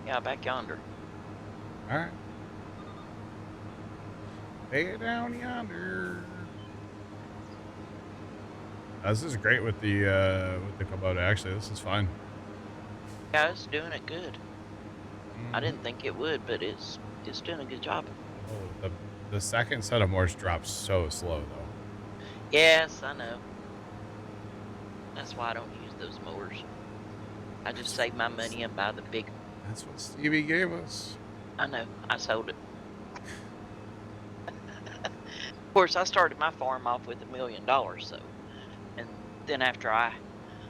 Speaker 2: Yeah, back yonder.
Speaker 1: All right. Way down yonder. This is great with the Kubota. Actually, this is fine.
Speaker 2: Yeah, it's doing it good. I didn't think it would, but it's doing a good job.
Speaker 1: Oh, the second set of mowers drops so slow though.
Speaker 2: Yes, I know. That's why I don't use those mowers. I just save my money and buy the big.
Speaker 1: That's what Stevie gave us.
Speaker 2: I know. I sold it. Of course, I started my farm off with $1 million, so, and then after I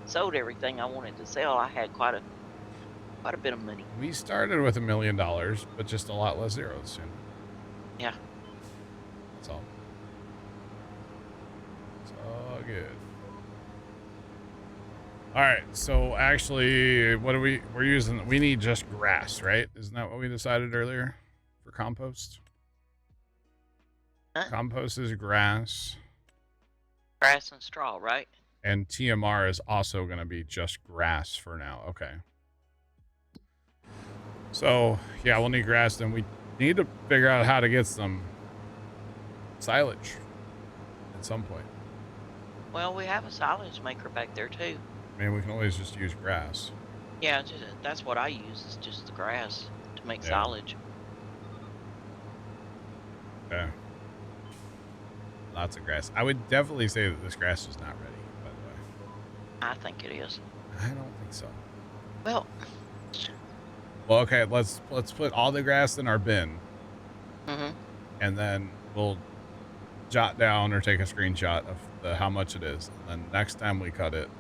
Speaker 2: sold everything I wanted to sell, I had quite a bit of money.
Speaker 1: We started with $1 million, but just a lot less zeros.
Speaker 2: Yeah.
Speaker 1: That's all. It's all good. All right, so actually, we're using? We need just grass, right? Isn't that what we decided earlier for compost?
Speaker 2: Huh?
Speaker 1: Compost is grass.
Speaker 2: Grass and straw, right?
Speaker 1: And TMR is also going to be just grass for now. Okay. So, yeah, we'll need grass. Then we need to figure out how to get some silage at some point.
Speaker 2: Well, we have a silage maker back there, too.
Speaker 1: I mean, we can always just use grass.
Speaker 2: Yeah, that's what I use, is just the grass to make silage.
Speaker 1: Okay. Lots of grass. I would definitely say that this grass is not ready, by the way.
Speaker 2: I think it is.
Speaker 1: I don't think so.
Speaker 2: Well,
Speaker 1: okay, let's put all the grass in our bin.
Speaker 2: Mm-hmm.
Speaker 1: And then we'll jot down or take a screenshot of how much it is. And then next time we cut it,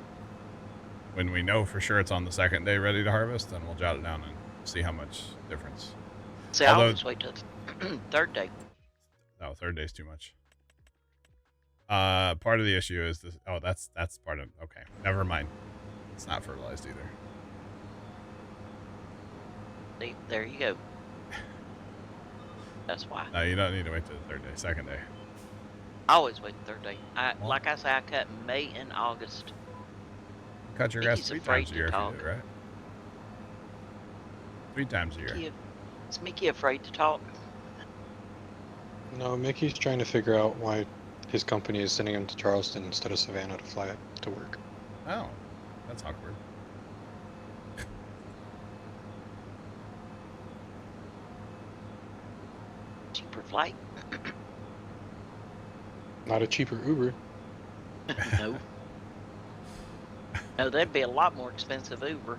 Speaker 1: when we know for sure it's on the second day ready to harvest, then we'll jot it down and see how much difference.
Speaker 2: See, I always wait till the third day.
Speaker 1: No, third day's too much. Part of the issue is this. Oh, that's part of. Okay, never mind. It's not fertilized either.
Speaker 2: See, there you go. That's why.
Speaker 1: No, you don't need to wait till the third day. Second day.
Speaker 2: I always wait the third day. Like I say, I cut May and August.
Speaker 1: Cut your grass 3 times a year if you do, right? 3 times a year.
Speaker 2: Is Mickey afraid to talk?
Speaker 4: No, Mickey's trying to figure out why his company is sending him to Charleston instead of Savannah to fly to work.
Speaker 1: Oh, that's awkward.
Speaker 2: Cheaper flight?
Speaker 4: Not a cheaper Uber.
Speaker 2: No. No, that'd be a lot more expensive Uber.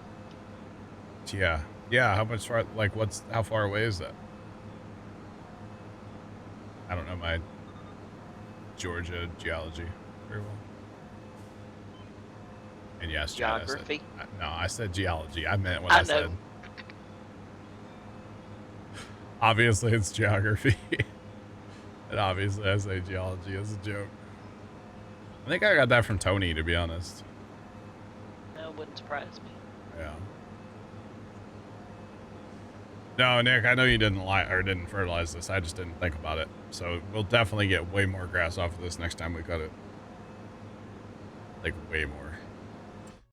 Speaker 1: Yeah. Yeah, how much far, like, how far away is that? I don't know my Georgia geology very well. And yes,
Speaker 2: geography.
Speaker 1: I said geology. I meant what I said. Obviously, it's geography. And obviously, I say geology as a joke. I think I got that from Tony, to be honest.
Speaker 2: No, it wouldn't surprise me.
Speaker 1: Yeah. No, Nick, I know you didn't didn't fertilize this. I just didn't think about it. So we'll definitely get way more grass off of this next time we cut it. Like, way more.